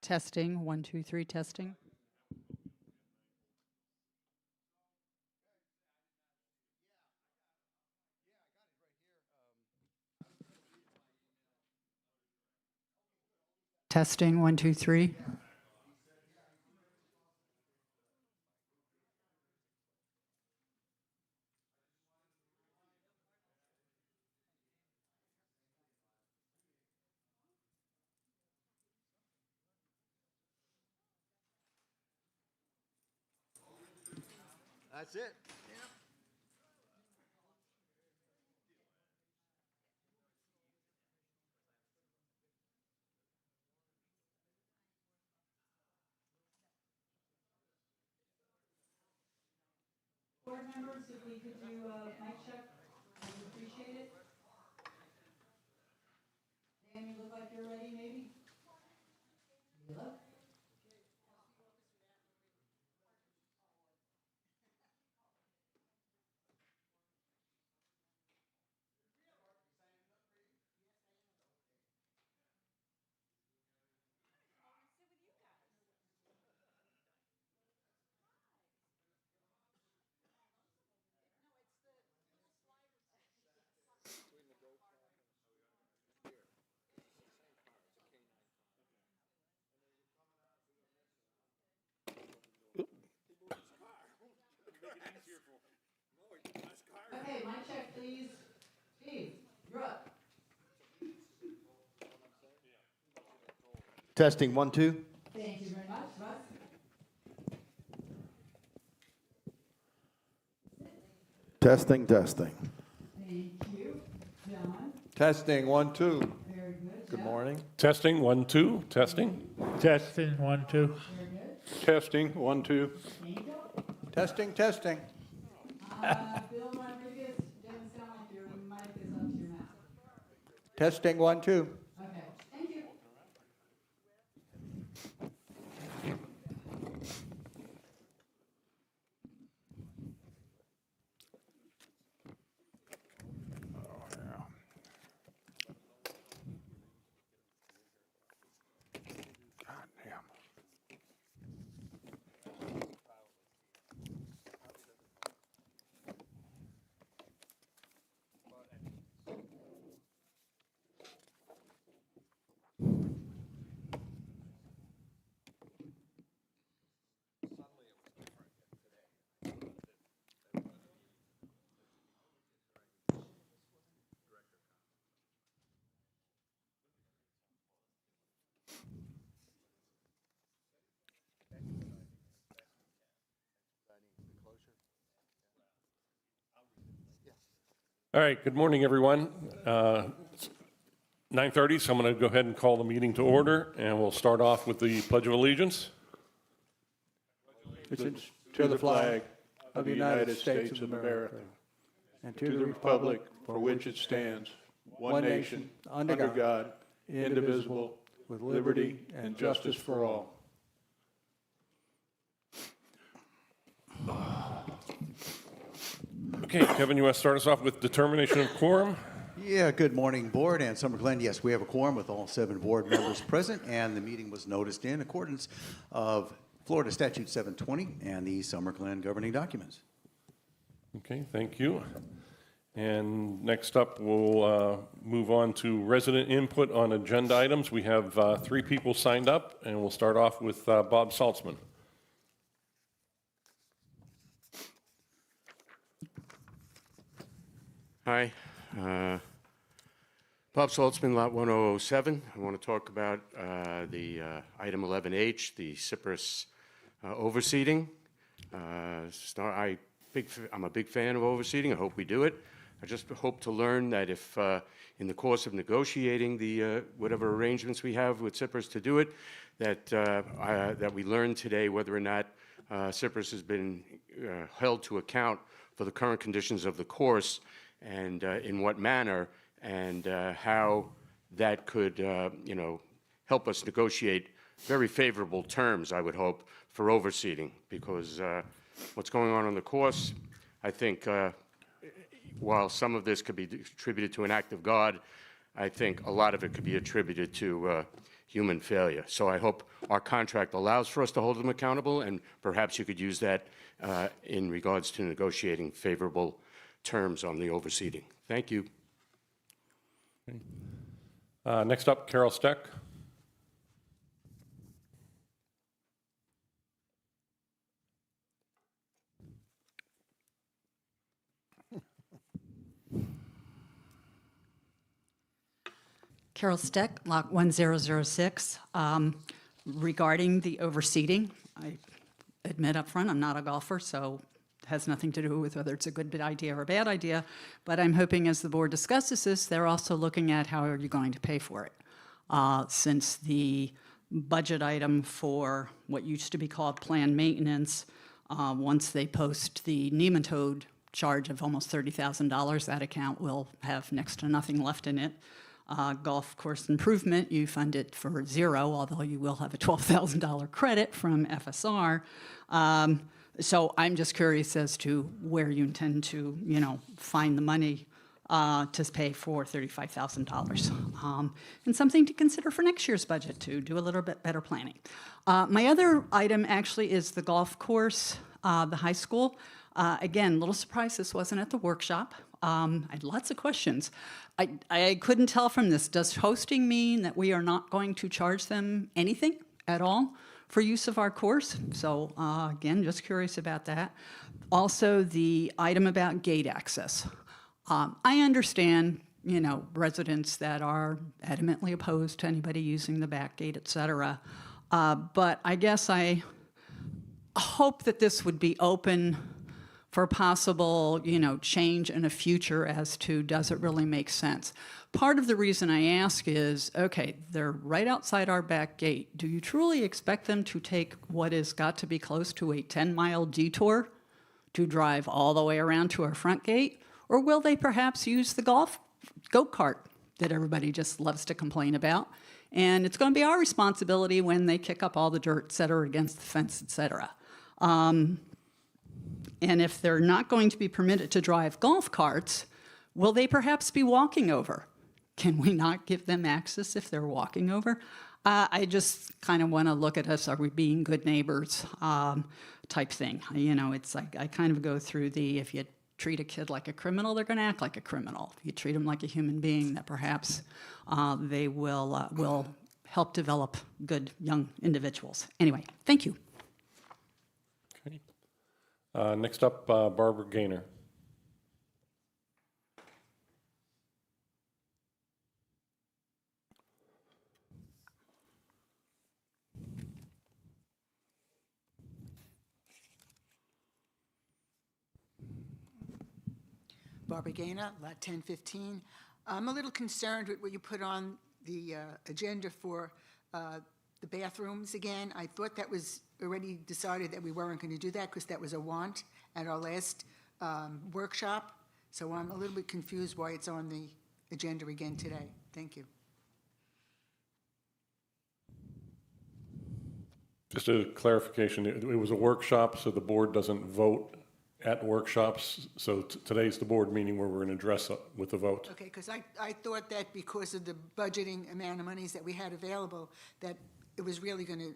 Testing, 1, 2, 3, testing. Testing, 1, 2, 3. That's it. Board members, if we could do a mic check, I would appreciate it. Dan, you look like you're ready, maybe? You look? Okay, mic check, please. Steve, you're up. Testing 1, 2. Thank you very much. Russ? Testing, testing. Thank you. John? Testing, 1, 2. Very good. Good Jeff? morning. Testing, 1, 2, testing. Testing, 1, 2. Very good. Testing, 1, 2. Angel? Testing, testing. Bill Rodriguez, doesn't sound like your mic is up to your mouth. Testing, 1, 2. Okay, thank you. God damn. All right, good morning, everyone. It's 9:30, so I'm going to go ahead and call the meeting to order, and we'll start off with the Pledge of Allegiance. To the flag of the United States of America and to the republic for which it stands, one nation, under God, indivisible, with liberty and justice for all. Okay, Kevin, you want to start us off with determination of quorum? Yeah, good morning, Board and Summer Glen. Yes, we have a quorum with all 7 board members present, and the meeting was noticed in accordance of Florida Statute 720 and the Summer Glen governing documents. Okay, thank you. And next up, we'll move on to resident input on agenda items. We have 3 people signed up, and we'll start off with Bob Saltzman. Hi, Bob Saltzman, Lot 1007. I want to talk about the item 11H, the Cypress overseeding. I'm a big fan of overseeding. I hope we do it. I just hope to learn that if, in the course of negotiating the whatever arrangements we have with Cypress to do it, that we learn today whether or not Cypress has been held to account for the current conditions of the course, and in what manner, and how that could, help us negotiate very favorable terms, I would hope, for overseeding. Because what's going on the course, I think, while some of this could be attributed to an act of God, I think a lot of it could be attributed to human failure. So I hope our contract allows for us to hold them accountable, and perhaps you could use that in regards to negotiating favorable terms on the overseeding. Thank you. Next up, Carol Steck. Carol Steck, Lot 1006. Regarding the overseeding, I admit up front I'm not a golfer, so it has nothing to do with whether it's a good idea or a bad idea, but I'm hoping as the board discusses this, they're also looking at how are you going to pay for it. Since the budget item for what used to be called planned maintenance, once they post the nematode charge of almost $30,000, that account will have next to nothing left in it. Golf course improvement, you fund it for zero, although you will have a $12,000 credit from FSR. So I'm just curious as to where you intend to, find the money to pay for $35,000. And something to consider for next year's budget to do a little bit better planning. My other item actually is the golf course, the high school. Again, a little surprised this wasn't at the workshop. I had lots of questions. I couldn't tell from this, does hosting mean that we are not going to charge them anything at all for use of our course? So again, just curious about that. Also, the item about gate access. I understand, residents that are adamantly opposed to anybody using the back gate, et cetera. But I guess I hope that this would be open for possible, change in the future as to does it really make sense. Part of the reason I ask is, okay, they're right outside our back gate. Do you truly expect them to take what has got to be close to a 10-mile detour to drive all the way around to our front gate? Or will they perhaps use the go-kart that everybody just loves to complain about? And it's going to be our responsibility when they kick up all the dirt, et cetera, against the fence, et cetera. And if they're not going to be permitted to drive golf carts, will they perhaps be walking over? Can we not give them access if they're walking over? I just kind of want to look at us, are we being good neighbors type thing. It's like I kind of go through if you treat a kid like a criminal, they're going to act like a criminal. If you treat them like a human being, that perhaps they will help develop good young individuals. Anyway, thank you. Next up, Barbara Gaynor. Barbara Gaynor, Lot 1015. I'm a little concerned with what you put on the agenda for the bathrooms again. I thought that was already decided that we weren't going to do that because that was a want at our last workshop. So I'm a little bit confused why it's on the agenda again today. Thank you. Just a clarification, it was a workshop, so the board doesn't vote at workshops. So today's the board meeting where we're going to address it with a vote. Okay, because I thought that because of the budgeting amount of monies that we had available, that it was really going to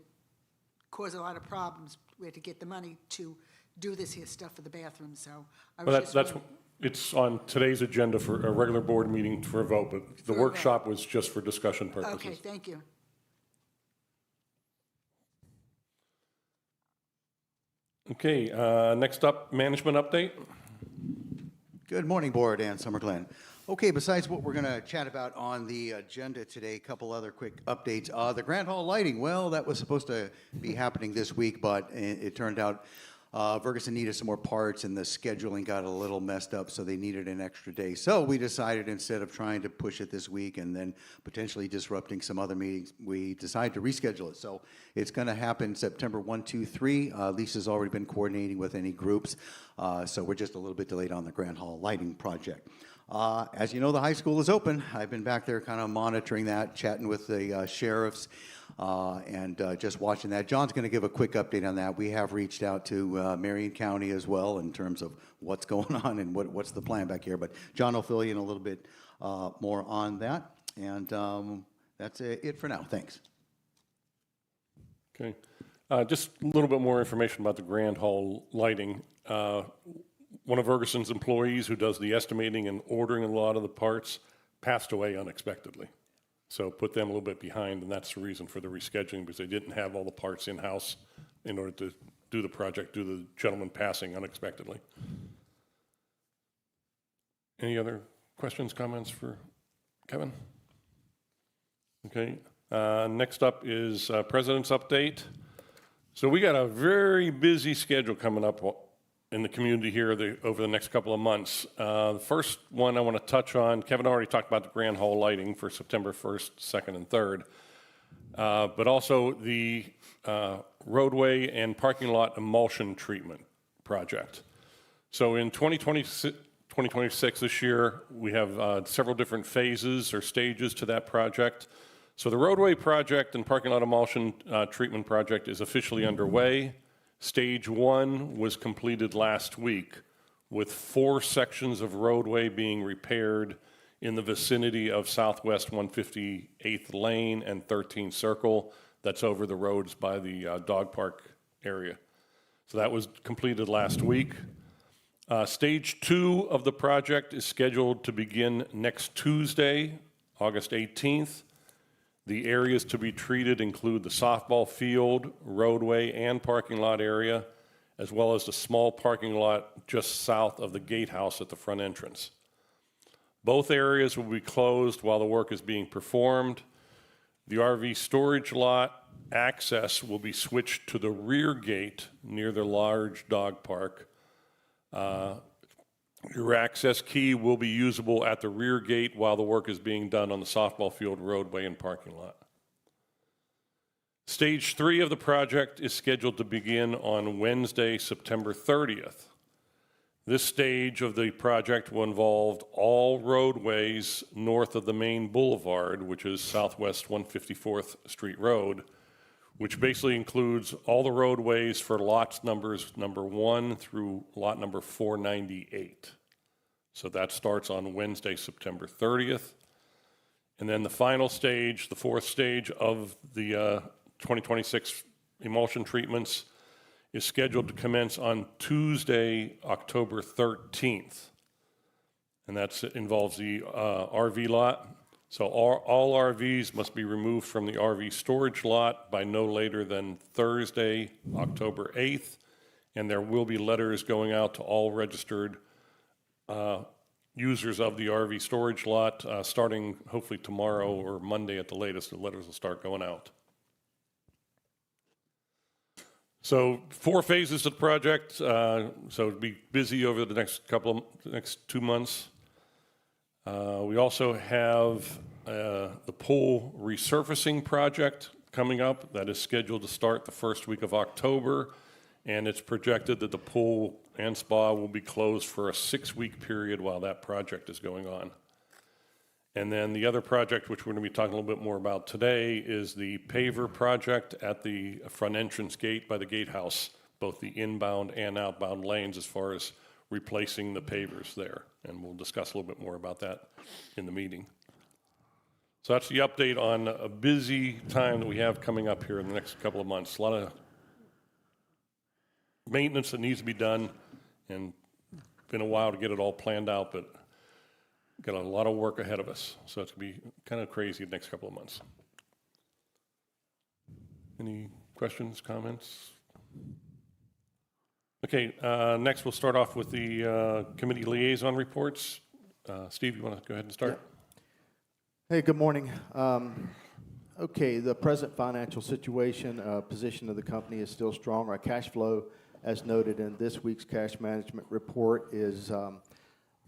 cause a lot of problems. We had to get the money to do this here stuff for the bathroom, so I was Well, just that's, wondering- it's on today's agenda for a regular board meeting for a vote, but the For a vote. workshop was just for discussion purposes. Okay, thank you. Okay, next up, management update. Good morning, Board and Summer Glen. Okay, besides what we're going to chat about on the agenda today, a couple other quick updates. The Grand Hall lighting, well, that was supposed to be happening this week, but it turned out Ferguson needed some more parts and the scheduling got a little messed up, so they needed an extra day. So we decided instead of trying to push it this week and then potentially disrupting some other meetings, we decided to reschedule it. So it's going to happen September 1, 2, 3. Lisa's already been coordinating with any groups, so we're just a little bit delayed on the Grand Hall lighting project. As you know, the high school is open. I've been back there kind of monitoring that, chatting with the sheriffs, and just watching that. John's going to give a quick update on that. We have reached out to Marion County as well in terms of what's going on and what's the plan back here. But John will fill you in a little bit more on that. And that's it for now. Thanks. Okay. Just a little bit more information about the Grand Hall lighting. One of Ferguson's employees who does the estimating and ordering a lot of the parts passed away unexpectedly. So put them a little bit behind, and that's the reason for the rescheduling, because they didn't have all the parts in-house in order to do the project due to the gentleman passing unexpectedly. Any other questions, comments for Kevin? Okay. Next up is President's Update. So we got a very busy schedule coming up in the community here over the next couple of months. The first one I want to touch on, Kevin already talked about the Grand Hall lighting for September 1st, 2nd, and 3rd, but also the roadway and parking lot emulsion treatment project. So in 2026 this year, we have several different phases or stages to that project. So the roadway project and parking lot emulsion treatment project is officially underway. Stage 1 was completed last week, with 4 sections of roadway being repaired in the vicinity of Southwest 158th Lane and 13th Circle. That's over the roads by the dog park area. So that was completed last week. Stage 2 of the project is scheduled to begin next Tuesday, August 18th. The areas to be treated include the softball field, roadway, and parking lot area, as well as the small parking lot just south of the gatehouse at the front entrance. Both areas will be closed while the work is being performed. The RV storage lot access will be switched to the rear gate near the large dog park. Your access key will be usable at the rear gate while the work is being done on the softball field, roadway, and parking lot. Stage 3 of the project is scheduled to begin on Wednesday, September 30th. This stage of the project will involve all roadways north of the main boulevard, which is Southwest 154th Street Road, which basically includes all the roadways for lots numbers number 1 through lot number 498. So that starts on Wednesday, September 30th. And then the final stage, the 4th stage of the 2026 emulsion treatments is scheduled to commence on Tuesday, October 13th. And that involves the RV lot. So all RVs must be removed from the RV storage lot by no later than Thursday, October 8th. And there will be letters going out to all registered users of the RV storage lot starting hopefully tomorrow or Monday at the latest. The letters will start going out. So 4 phases of the project. So it'll be busy over the next 2 months. We also have the pool resurfacing project coming up that is scheduled to start the first week of October, and it's projected that the pool and spa will be closed for a 6-week period while that project is going on. And then the other project, which we're going to be talking a little bit more about today, is the paver project at the front entrance gate by the gatehouse, both the inbound and outbound lanes as far as replacing the pavers there. And we'll discuss a little bit more about that in the meeting. So that's the update on a busy time that we have coming up here in the next couple of months. A lot of maintenance that needs to be done, and been a while to get it all planned out, but got a lot of work ahead of us. So it's going to be kind of crazy the next couple of months. Any questions, comments? Okay, next we'll start off with the committee liaison reports. Steve, you want to go ahead and start? Yeah. Hey, good morning. Okay, the present financial situation, position of the company is still strong. Our cash flow, as noted in this week's cash management report, is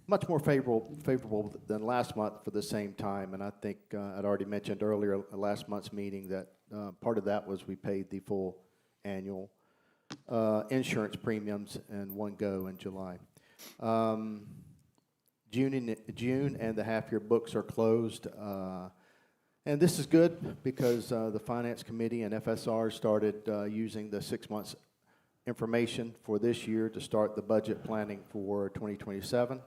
much more favorable than last month for the same time. And I think I'd already mentioned earlier last month's meeting that part of that was we paid the full annual insurance premiums in one go in July. June and the half-year books are closed. And this is good because the Finance Committee and FSR started using the 6 months information for this year to start the budget planning for 2027.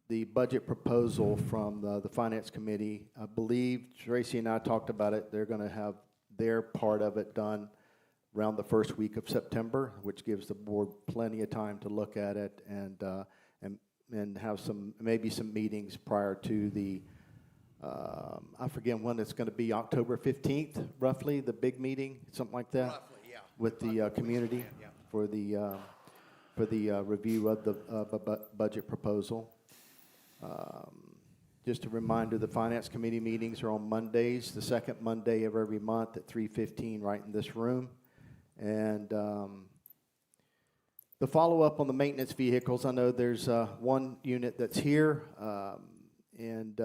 the budget proposal from the Finance Committee. I believe Tracy and I talked about it. They're going to have their part of it done around the first week of September, which gives the board plenty of time to look at it and have maybe some meetings prior to the, I forget when it's going to be, October 15th, roughly, the big meeting, something like that? Roughly, yeah. With the community Yeah. for the review of the budget proposal. Just a reminder, the Finance Committee meetings are on Mondays, the second Monday of every month at 3:15 right in this room. And the follow-up on the maintenance vehicles, I know there's one unit that's here, and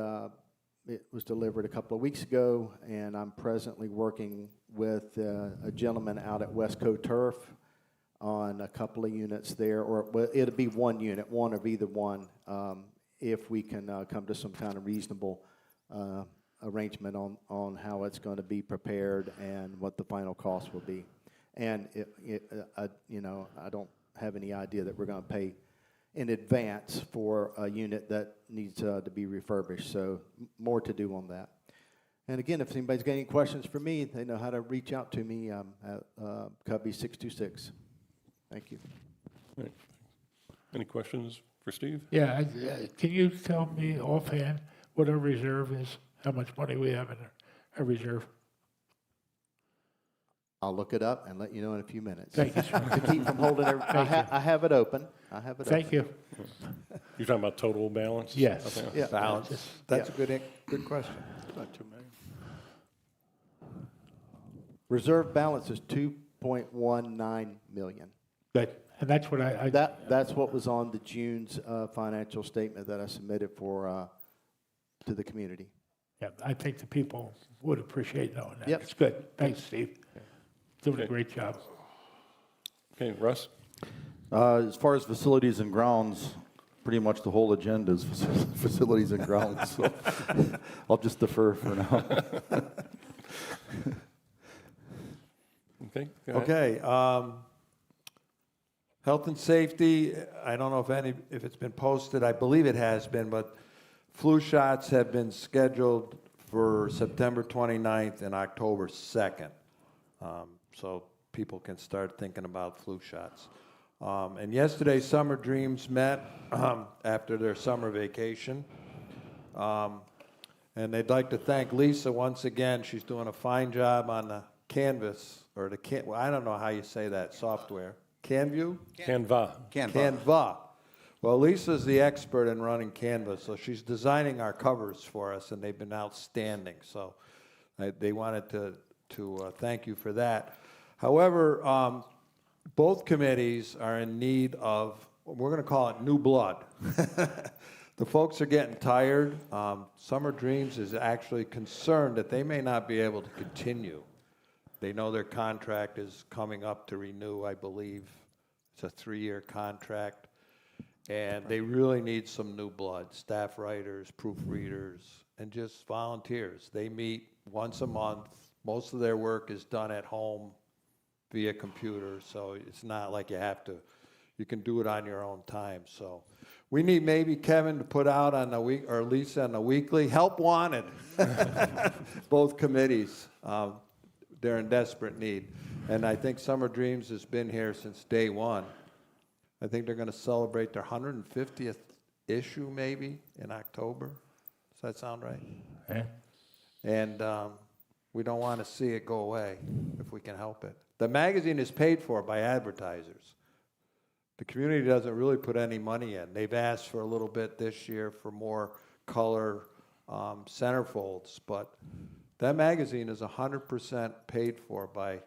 it was delivered a couple of weeks ago, and I'm presently working with a gentleman out at Westco Turf on a couple of units there, or well, it'll be one unit, one of either one, if we can come to some kind of reasonable arrangement on how it's going to be prepared and what the final cost will be. And I don't have any idea that we're going to pay in advance for a unit that needs to be refurbished. So more to do on that. And again, if anybody's got any questions for me, they know how to reach out to me at Cubby 626. Thank you. Right. Any questions for Steve? Yeah, can you tell me offhand what our reserve is, how much money we have in our reserve? I'll look it up and let you know in a few minutes. Thank you, sir. To keep from holding I have it open. I have it Thank open. you. You're talking about total balance? Yes. Okay. Yeah. Balance. That's a good question. Not too many. Reserve balance is 2.19 million. Good, and that's what I That's what was on the June's financial statement that I submitted for to the community. yeah, I think the people would appreciate knowing that. Yep. It's good. Thanks, Steve. Doing a Okay. great job. Okay, Russ? As far as facilities and grounds, pretty much the whole agenda is facilities and grounds, so I'll just defer for now. Okay, go ahead. Okay, health and safety, I don't know if it's been posted, I believe it has been, but flu shots have been scheduled for September 29th and October 2nd. So people can start thinking about flu shots. And yesterday, Summer Dreams met after their summer vacation. And they'd like to thank Lisa once again. She's doing a fine job on the Canvas, or well, I don't know how you say that software. Canview? Canva. Canva. Well, Lisa's the expert in running Canvas, so she's designing our covers for us, and they've been outstanding. So they wanted to thank you for that. However, both committees are in need of, we're going to call it new blood. The folks are getting tired. Summer Dreams is actually concerned that they may not be able to continue. They know their contract is coming up to renew, I believe. It's a 3-year contract. And they really need some new blood, staff writers, proofreaders, and just volunteers. They meet once a month. Most of their work is done at home via computer, so it's not like you can do it on your own time. So we need maybe Kevin to put out on the week, or Lisa on the weekly, help wanted. Both committees, they're in desperate need. And I think Summer Dreams has been here since day one. I think they're going to celebrate their 150th issue maybe in October. Does that sound right? Yeah. And we don't want to see it go away if we can help it. The magazine is paid for by advertisers. The community doesn't really put any money in. They've asked for a little bit this year for more color centerfolds, but that magazine is 100% paid for by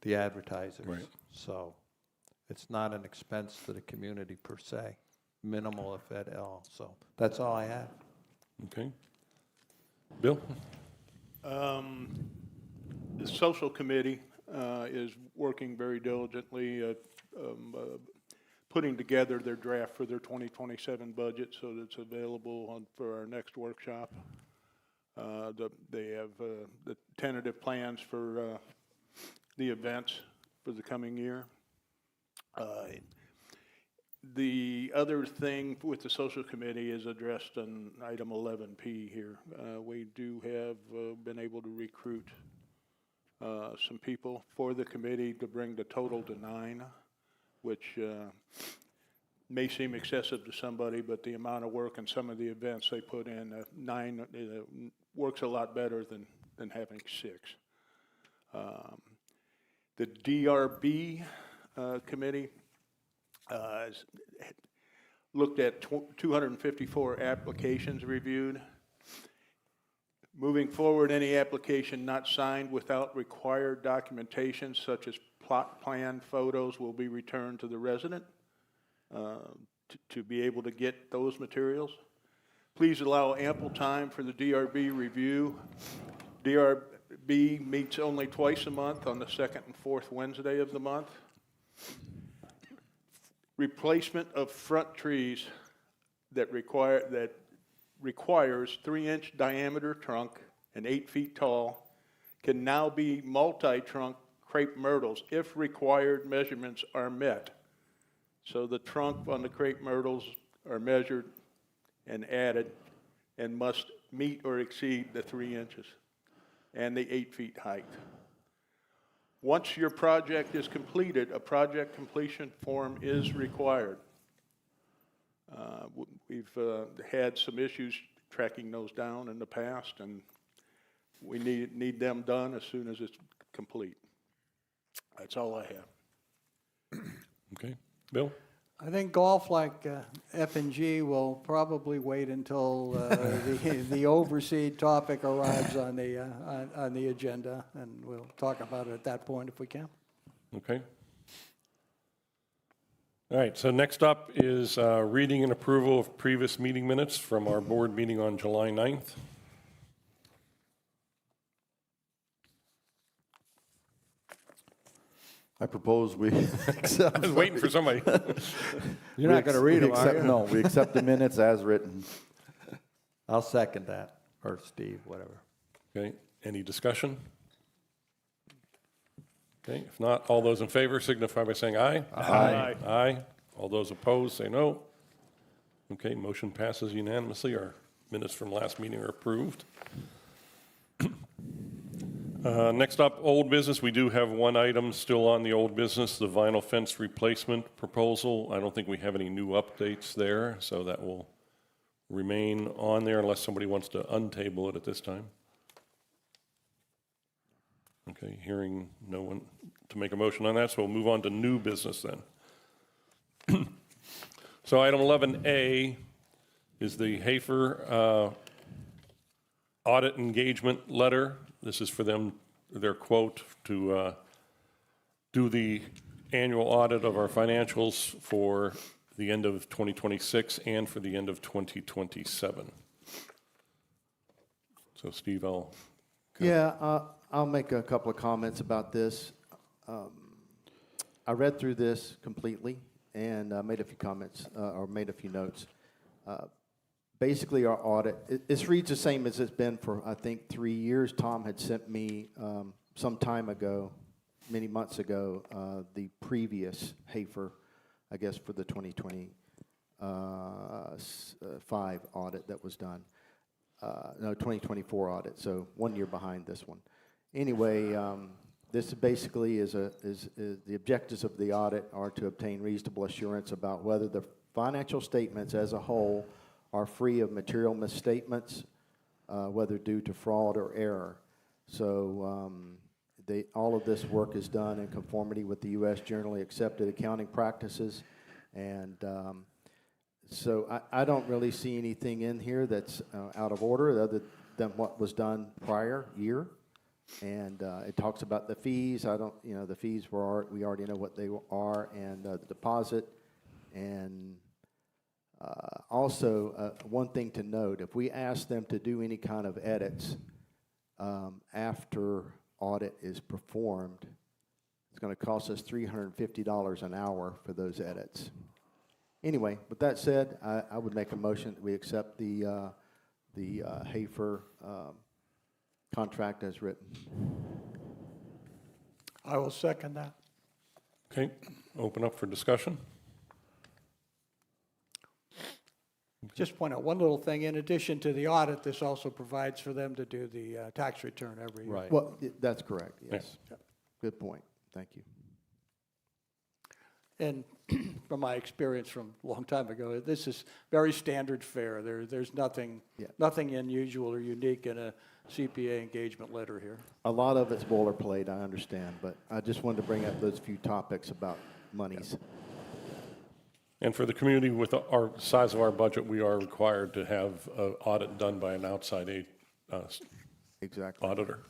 the advertisers. Right. So it's not an expense to the community per se, minimal if at all. So that's all I have. Okay. Bill? The social committee is working very diligently putting together their draft for their 2027 budget so that it's available for our next workshop. They have the tentative plans for the events for the coming year. The other thing with the social committee is addressed on item 11P here. We do have been able to recruit some people for the committee to bring the total to 9, which may seem excessive to somebody, but the amount of work and some of the events they put in, 9 works a lot better than having 6. The DRB committee looked at 254 applications reviewed. Moving forward, any application not signed without required documentation such as plot plan photos will be returned to the resident to be able to get those materials. Please allow ample time for the DRB review. DRB meets only twice a month on the 2nd and 4th Wednesday of the month. Replacement of front trees that requires 3-inch diameter trunk and 8 feet tall can now be multi-trunk crepe myrtles if required measurements are met. So the trunk on the crepe myrtles are measured and added and must meet or exceed the 3 inches and the 8 feet height. Once your project is completed, a project completion form is required. We've had some issues tracking those down in the past, and we need them done as soon as it's complete. That's all I have. Okay, Bill? I think golf, like F&G, will probably wait until the overseed topic arrives on the agenda, and we'll talk about it at that point if we can. Okay. All right, so next up is reading and approval of previous meeting minutes from our board meeting on July 9th. I propose we accept. I was waiting for somebody. You're not going to read them, are you? No, we accept the minutes as written. I'll second that, or Steve, whatever. Okay, any discussion? Okay, if not, all those in favor signify by saying aye. Aye. Aye. All those opposed, say no. Okay, motion passes unanimously. Our minutes from last meeting are approved. Next up, old business. We do have one item still on the old business, the vinyl fence replacement proposal. I don't think we have any new updates there, so that will remain on there unless somebody wants to untable it at this time. Okay, hearing no one to make a motion on that, so we'll move on to new business then. So item 11A is the Hafer audit engagement letter. This is for them, their quote to do the annual audit of our financials for the end of 2026 and for the end of 2027. So Steve, I'll make a couple of comments about this. I read through this completely and made a few comments or made a few notes. Basically, our audit, it reads the same as it's been for, I think, 3 years. Tom had sent me some time ago, many months ago, the previous Hafer, I guess, for the 2025 audit that was done. No, 2024 audit, so 1 year behind this one. Anyway, this basically is the objectives of the audit are to obtain reasonable assurance about whether the financial statements as a whole are free of material misstatements, whether due to fraud or error. So all of this work is done in conformity with the U.S. generally accepted accounting practices. And so I don't really see anything in here that's out of order other than what was done prior year. And it talks about the fees. The fees we already know what they are, and the deposit. And also, one thing to note, if we ask them to do any kind of edits after audit is performed, it's going to cost us $350 an hour for those edits. Anyway, with that said, I would make a motion that we accept the Hafer contract as written. I will second that. okay, open up for discussion. Just point out one little thing, in addition to the audit, this also provides for them to do the tax return every year. Right. Well, that's correct, yes. Good point. Thank you. And from my experience from a long time ago, this is very standard fare. There's nothing, Yeah. nothing unusual or unique in a CPA engagement letter here. A lot of it's boilerplate, I understand, but I just wanted to bring up those few topics about monies. And for the community, with our size of our budget, we are required to have an audit done by an outside Exactly. auditor.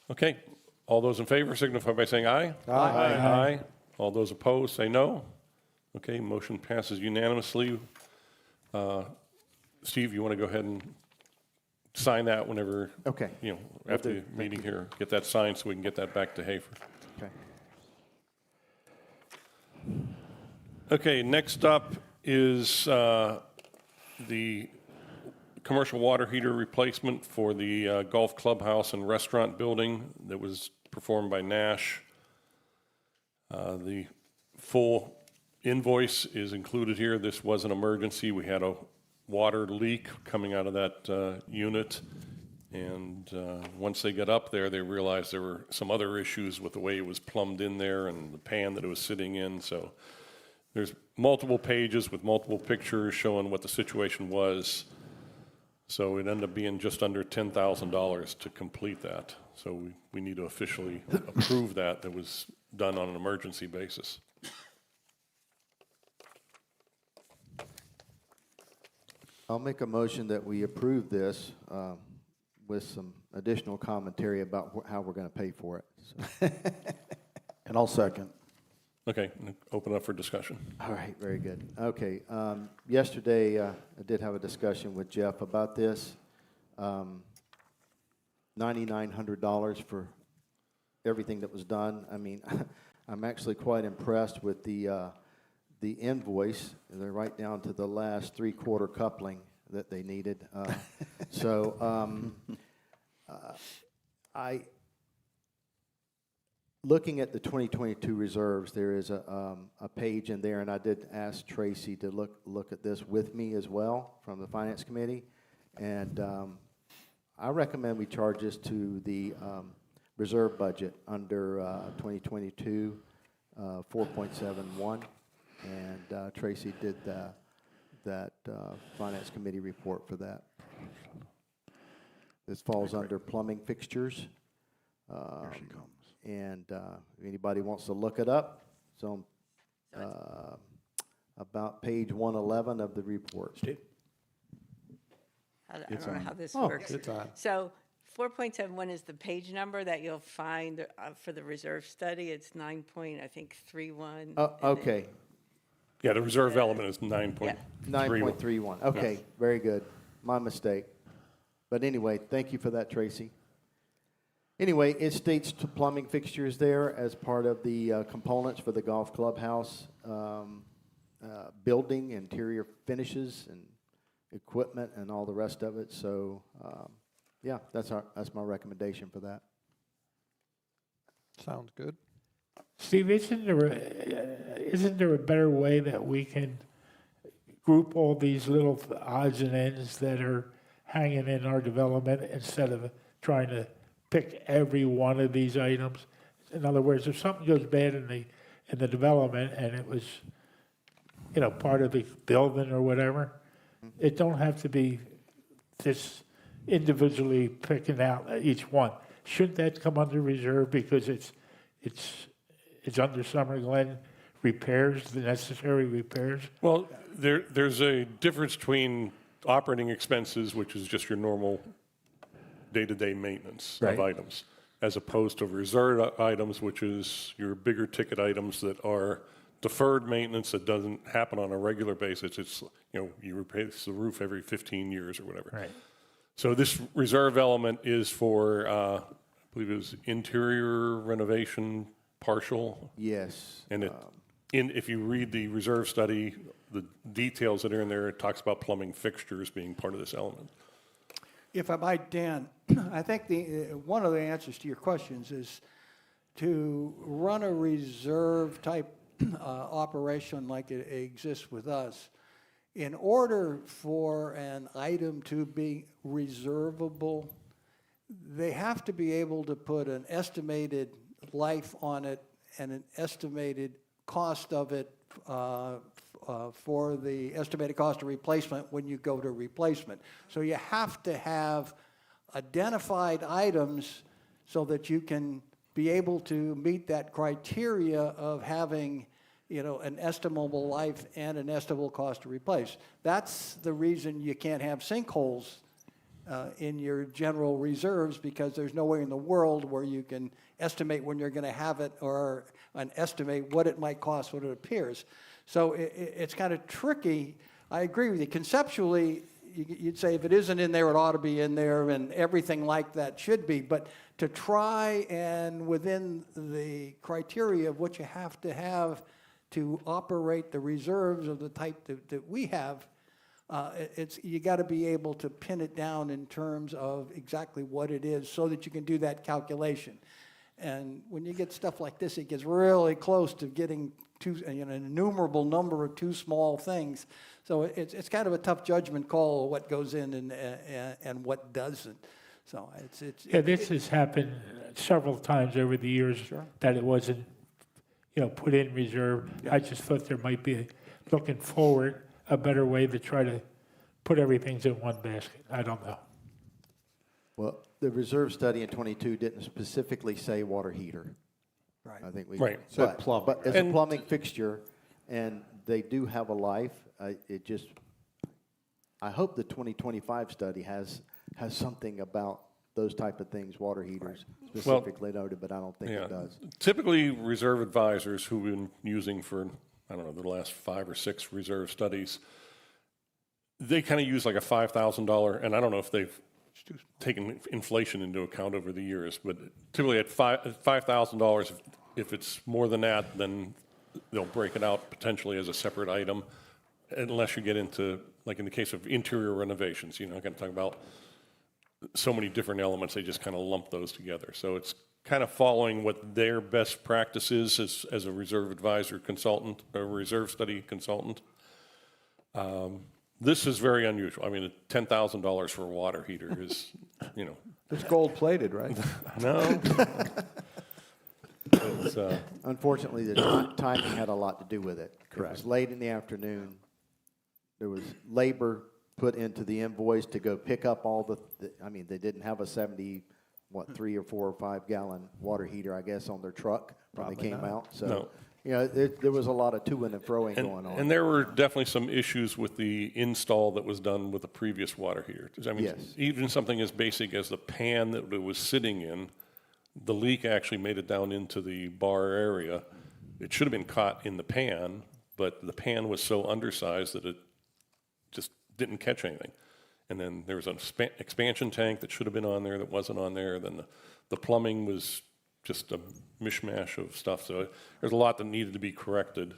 Okay, all those in favor signify by saying aye. Aye. Aye. All those opposed, say no. Okay, motion passes unanimously. Steve, you want to go ahead and sign that whenever, Okay. after the meeting here, get that signed so we can get that back to Hafer. Okay. Okay, next up is the commercial water heater replacement for the golf clubhouse and restaurant building that was performed by Nash. The full invoice is included here. This was an emergency. We had a water leak coming out of that unit. And once they got up there, they realized there were some other issues with the way it was plumbed in there and the pan that it was sitting in. So there's multiple pages with multiple pictures showing what the situation was. So it ended up being just under $10,000 to complete that. So we need to officially approve that. That was done on an emergency basis. I'll make a motion that we approve this with some additional commentary about how we're going to pay for it. So. And I'll second. Okay, open up for discussion. All right, very good. Okay, yesterday I did have a discussion with Jeff about this. $9,900 for everything that was done. I mean, I'm actually quite impressed with the invoice. They're right down to the last 3/4 coupling that they needed. Looking at the 2022 reserves, there is a page in there, and I did ask Tracy to look at this with me as well from the Finance Committee. And I recommend we charge this to the reserve budget under 2022, 4.71. And Tracy did that Finance Committee report for that. This falls under plumbing fixtures. Here she comes. And if anybody wants to look it up, it's on about page 111 of the report. Steve? I don't know how this Oh, works. it's on. So 4.71 is the page number that you'll find for the reserve study. It's 9.31. Okay, Yeah, the reserve element is 9.31. 9.31. Okay, very good. My mistake. But anyway, thank you for that, Tracy. Anyway, it states plumbing fixtures there as part of the components for the golf clubhouse building, interior finishes and equipment and all the rest of it. So, yeah, that's my recommendation for that. Sounds good. Steve, isn't there a better way that we can group all these little odds and ends that are hanging in our development instead of trying to pick every one of these items? In other words, if something goes bad in the development and it was, part of the building or whatever, it don't have to be this individually picking out each one. Shouldn't that come under reserve because it's under Summer Glen repairs, the necessary repairs? Well, there's a difference between operating expenses, which is just your normal day-to-day maintenance of items, as opposed to reserved items, which is your bigger ticket items that are deferred maintenance that doesn't happen on a regular basis. It's, you replace the roof every 15 years or whatever. Right. So this reserve element is for, I believe it was interior renovation partial. Yes. And if you read the reserve study, the details that are in there, it talks about plumbing fixtures being part of this element. If I might, Dan, I think one of the answers to your questions is to run a reserve type operation like it exists with us. in order for an item to be reservable, they have to be able to put an estimated life on it and an estimated cost of it for the estimated cost of replacement when you go to replacement. So you have to have identified items so that you can be able to meet that criteria of having, you know, an estimable life and an estimable cost to replace. That's the reason you can't have sinkholes in your general reserves, because there's no way in the world where you can estimate when you're going to have it or estimate what it might cost when it appears. So it's kind of tricky. I agree with you. Conceptually, you'd say if it isn't in there, it ought to be in there, and everything like that should be. But to try and within the criteria of what you have to operate the reserves of the type that we have, you got to be able to pin it down in terms of exactly what it is so that you can do that calculation. And when you get stuff like this, it gets really close to getting an innumerable number of too small things. So it's kind of a tough judgment call what goes in and what doesn't. So this has happened several times over the years that it wasn't, put in reserve. I just thought there might be, looking forward, a better way to try to put everything in one basket. I don't know. Well, the reserve study in 22 didn't specifically say water heater. Right. I think we. Right. But, plumbing, but as a plumbing fixture, and they do have a life, I hope the 2025 study has something about those type of things, water heaters specifically noted, but I don't think it does. Typically, reserve advisors who we've been using for, I don't know, the last 5 or 6 reserve studies, they kind of use like a $5,000, and I don't know if they've taken inflation into account over the years, but typically at $5,000, if it's more than that, then they'll break it out potentially as a separate item, unless you get into, like in the case of interior renovations, you're not going to talk about so many different elements, they just kind of lump those together. So it's kind of following what their best practice is as a reserve advisor consultant, or reserve study consultant. This is very unusual. I mean, $10,000 for a water heater is, It's gold-plated, right? No. It's, Unfortunately, the timing had a lot to do with it. Correct. It was late in the afternoon. There was labor put into the invoice to go pick up all they didn't have a 3 or 4 or 5 gallon water heater, I guess, on their truck when they came out. So, there was a lot of to and froing going on. and there were definitely some issues with the install that was done with the previous water heater. I mean, Yes. even something as basic as the pan that it was sitting in, the leak actually made it down into the bar area. It should have been caught in the pan, but the pan was so undersized that it just didn't catch anything. And then there was an expansion tank that should have been on there that wasn't on there. Then the plumbing was just a mishmash of stuff. So there's a lot that needed to be corrected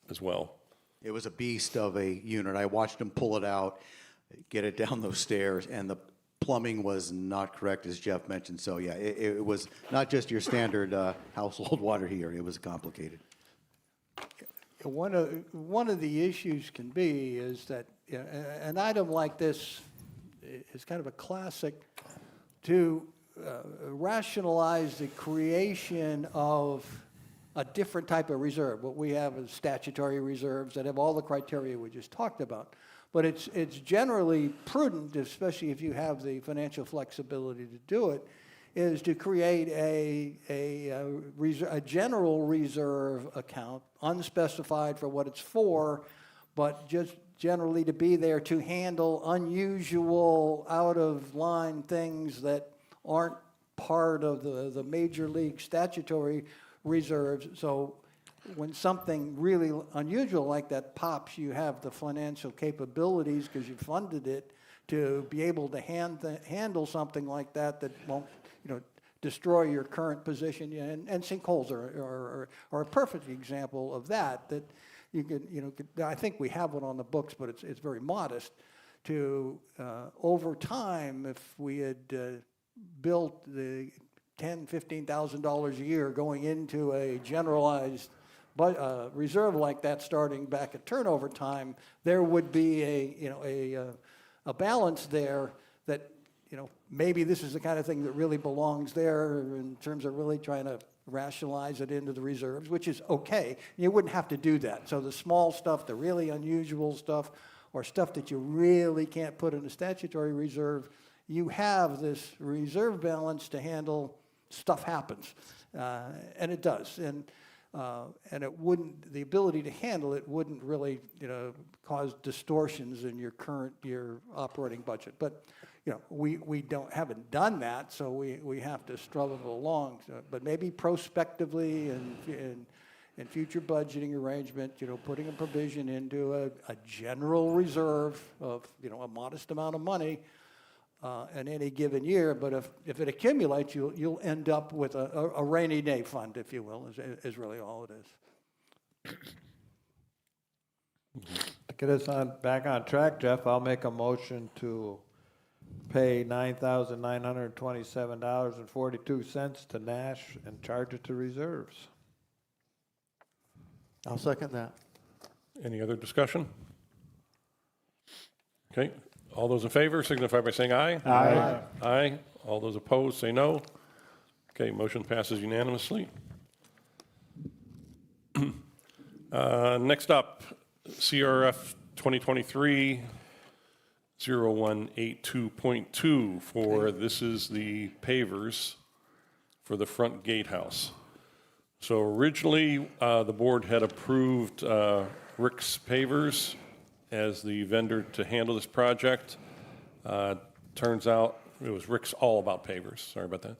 as well. It was a beast of a unit. I watched them pull it out, get it down those stairs, and the plumbing was not correct, as Jeff mentioned. So, yeah, it was not just your standard household water heater. It was complicated. One of the issues can be is that an item like this is kind of a classic to rationalize the creation of a different type of reserve. What we have is statutory reserves that have all the criteria we just talked about. But it's generally prudent, especially if you have the financial flexibility to do it, is to create a general reserve account, unspecified for what it's for, but just generally to be there to handle unusual, out-of-line things that aren't part of the major league statutory reserves. So when something really unusual like that pops, you have the financial capabilities, because you funded it, to be able to handle something like that won't destroy your current position. And sinkholes are a perfect example of that you could, I think we have one on the books, but it's very modest. To over time, if we had built the $10,000, $15,000 a year going into a generalized reserve like that starting back at turnover time, there would be a balance there that, maybe this is the kind of thing that really belongs there in terms of really trying to rationalize it into the reserves, which is okay. You wouldn't have to do that. So the small stuff, the really unusual stuff, or stuff that you really can't put in a statutory reserve, you have this reserve balance to handle stuff happens. And it does. And it wouldn't, the ability to handle it wouldn't really, cause distortions in your operating budget. But, we haven't done that, so we have to struggle along. But maybe prospectively and future budgeting arrangement, putting a provision into a general reserve of, a modest amount of money in any given year. But if it accumulates, you'll end up with a rainy day fund, if you will, is really all it is. To get us back on track, Jeff, I'll make a motion to pay $9,927.42 to Nash and charge it to reserves. I'll second that. Any other discussion? Okay, all those in favor signify by saying aye. Aye. Aye. All those opposed, say no. Okay, motion passes unanimously. Next up, CRF 2023-0182.2 for, this is the pavers for the front gatehouse. So originally, the board had approved Rick's Pavers as the vendor to handle this project. Turns out it was Rick's All About Pavers, sorry about that.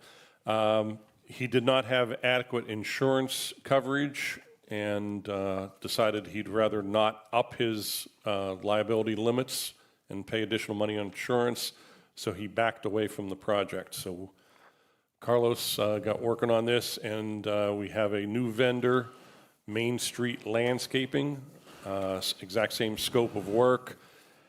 He did not have adequate insurance coverage and decided he'd rather not up his liability limits and pay additional money on insurance, so he backed away from the project. So Carlos got working on this, and we have a new vendor, Main Street Landscaping, exact same scope of work,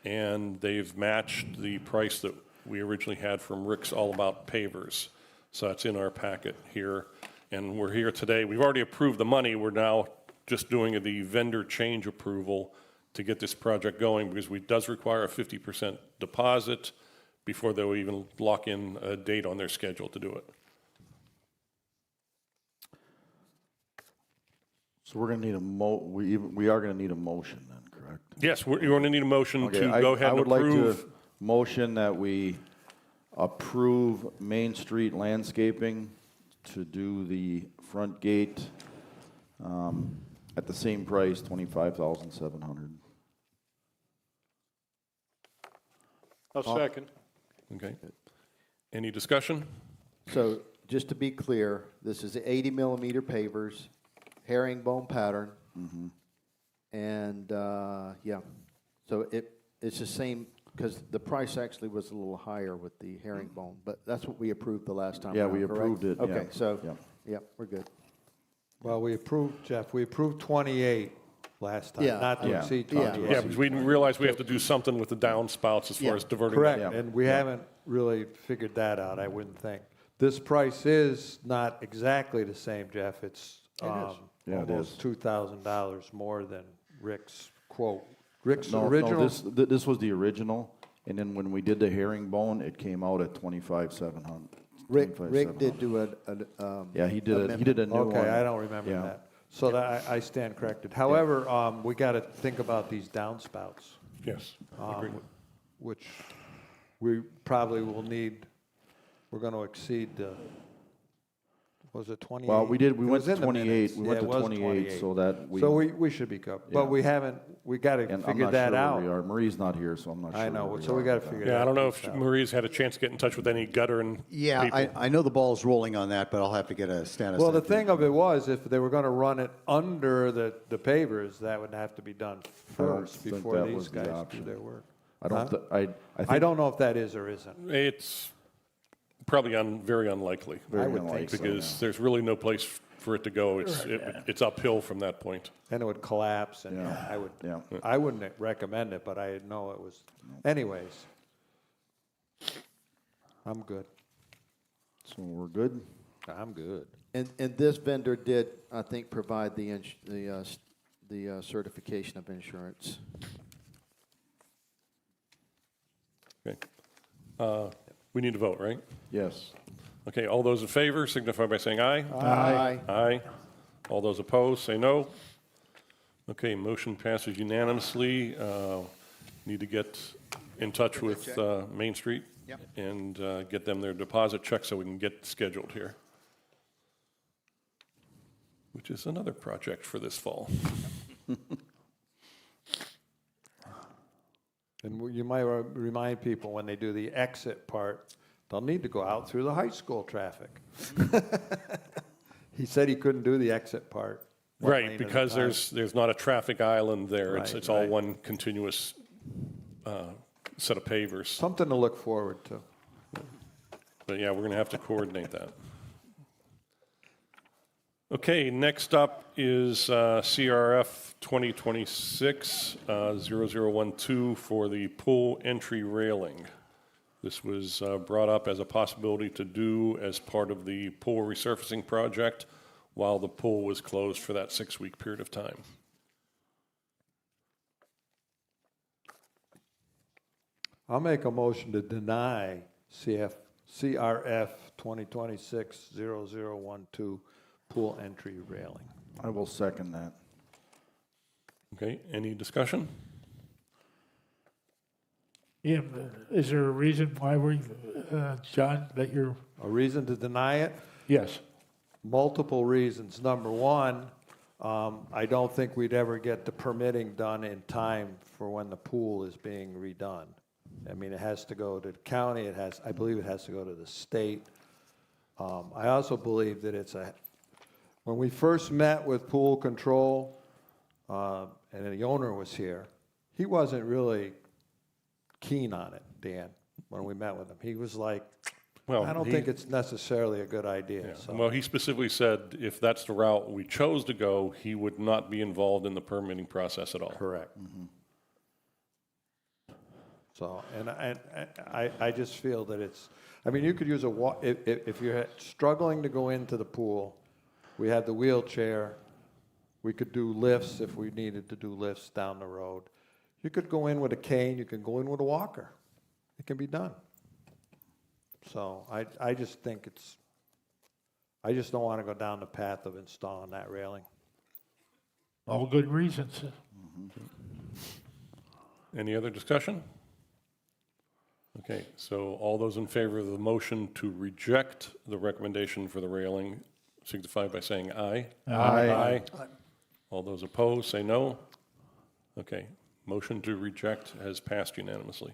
and they've matched the price that we originally had from Rick's All About Pavers. So that's in our packet here, and we're here today. We've already approved the money. We're now just doing the vendor change approval to get this project going, because it does require a 50% deposit before they'll even lock in a date on their schedule to do it. So we're going to need we are going to need a motion then, correct? Yes, you're going to need a motion Okay, to go ahead I and would like approve. to motion that we approve Main Street Landscaping to do the front gate at the same price, $25,700. I'll second. Okay. Any discussion? So just to be clear, this is 80 millimeter pavers, herringbone pattern. And, yeah, so it's the same, because the price actually was a little higher with the herringbone, but that's what we approved the last time Yeah, around, we correct? approved it, yeah. Okay, so, Yeah. yeah, we're good. Well, we approved 28 last time, Yeah. not to Yeah. exceed Yeah. 28. Yeah, because we didn't realize we have to do something with the downspouts as far Yeah. as diverting. Correct, Yeah. and we haven't really figured that out, I wouldn't think. This price is not exactly the same, Jeff. It's Yeah, it almost is. $2,000 more than Rick's quote. Rick's No, original, this was the original, and then when we did the herringbone, it came out at $25,700. Rick did do Yeah, he did a new one. okay, I don't remember Yeah. that. So that, I stand corrected. However, we got to think about these downspouts, Yes, I agree. which we probably will need. We're going to exceed the, was it 28? Well, we It went was to in the 28, minutes. we Yeah, went it to was 28, so that we. So we should be covered, but Yeah. we haven't, we got to And I'm figure not that sure where out. we are. Marie's not here, so I'm not sure. I know, where so we are got to with that. figure that out. Yeah, I don't know if Marie's had a chance to get in touch with any gutter and Yeah, people. I know the ball's rolling on that, but I'll have to get a status. Well, the update. thing of it was, if they were going to run it under the pavers, that would have to be done I don't first think before that these was the guys do option. their work. I don't, Huh? I think. I don't know if that is or isn't. It's probably very unlikely. I would think so, Because there's really no place for it to go. It's uphill from that point. And it would collapse, and Yeah. Yeah. I wouldn't recommend it, but I know it was. Anyways, I'm good. So we're good? I'm good. And this vendor did, I think, provide the certification of insurance. Okay. We need to vote, right? Yes. Okay, all those in favor signify by saying aye. Aye. Aye. All those opposed, say no. Okay, motion passes unanimously. Need to get in touch with Main Street Yep. and get them their deposit check so we can get scheduled here, which is another project for this fall. And you might remind people when they do the exit part, they'll need to go out through the high school traffic. He said he couldn't do the exit part. one lane Right, at a because time. there's not a traffic island there. It's Right, all right. one continuous set of pavers. Something to look forward to. But yeah, we're going to have to coordinate that. Okay, next up is CRF 2026-0012 for the pool entry railing. This was brought up as a possibility to do as part of the pool resurfacing project while the pool was closed for that 6-week period of time. I'll make a motion to deny CRF 2026-0012 pool entry railing. I will second that. Okay, any discussion? Yeah, is there a reason why we, John, that you're, A reason to deny it? yes, Multiple reasons. Number one, I don't think we'd ever get the permitting done in time for when the pool is being redone. I mean, it has to go to the county, I believe it has to go to the state. I also believe that when we first met with pool control, and the owner was here, he wasn't really keen on it, Dan, when we met with him. He was like, Well, I don't think it's necessarily a good idea, Yeah. so. Well, he specifically said if that's the route we chose to go, he would not be involved in the permitting process at all. Correct. So, and I just feel that I mean, you could use if you're struggling to go into the pool, we have the wheelchair, we could do lifts if we needed to do lifts down the road. You could go in with a cane, you can go in with a walker. It can be done. So I just think I just don't want to go down the path of installing that railing. all good reasons. Any other discussion? Okay, so all those in favor of the motion to reject the recommendation for the railing signify by saying aye. Aye. All those opposed, say no. Okay, motion to reject has passed unanimously.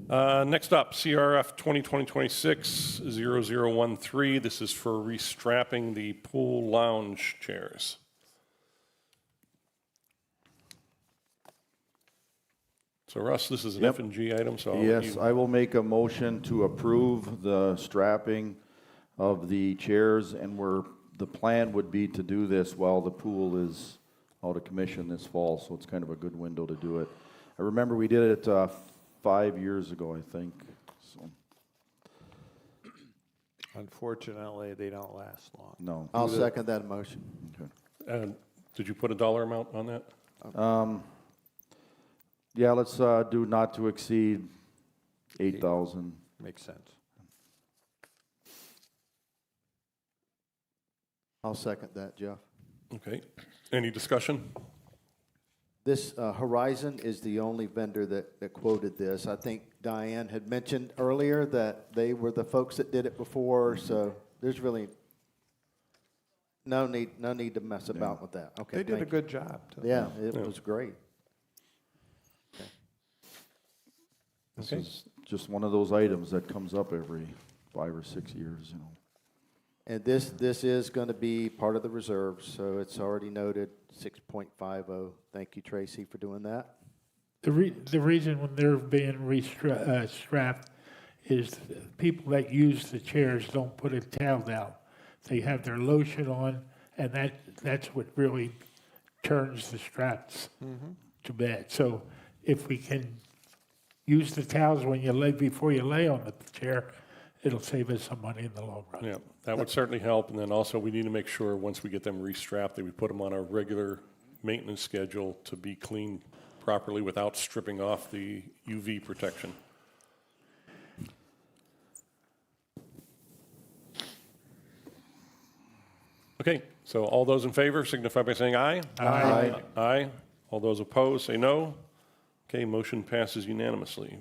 Next up, CRF 2020-26-0013. This is for restrapping the pool lounge chairs. So Russ, this is an Yep. F&G item, so I'll let Yes, you- I will make a motion to approve the strapping of the chairs, and the plan would be to do this while the pool is out of commission this fall, so it's kind of a good window to do it. I remember we did it 5 years ago, I think, so, Unfortunately, they don't last long. no. I'll second that motion. And did you put a dollar amount on that? Yeah, let's do not to exceed 8,000. Makes sense. I'll second that, Jeff. Okay, any discussion? This Horizon is the only vendor that quoted this. I think Diane had mentioned earlier that they were the folks that did it before, so there's really no need to mess about with that. Okay, They did a thank you. good job, too. Yeah, it was great. This Okay. is just one of those items that comes up every 5 or 6 years, you know. And this is going to be part of the reserve, so it's already noted 6.50. Thank you, Tracy, for doing that. The reason when they're being strapped is people that use the chairs don't put a towel down. They have their lotion on, and that's what really turns the straps to bad. So if we can use the towels when you lay, before you lay on the chair, it'll save us some money in the long run. Yeah, that would certainly help. And then also, we need to make sure, once we get them restrapped, that we put them on our regular maintenance schedule to be cleaned properly without stripping off the UV protection. Okay, so all those in favor signify by saying aye. Aye. Aye. All those opposed, say no. Okay, motion passes unanimously.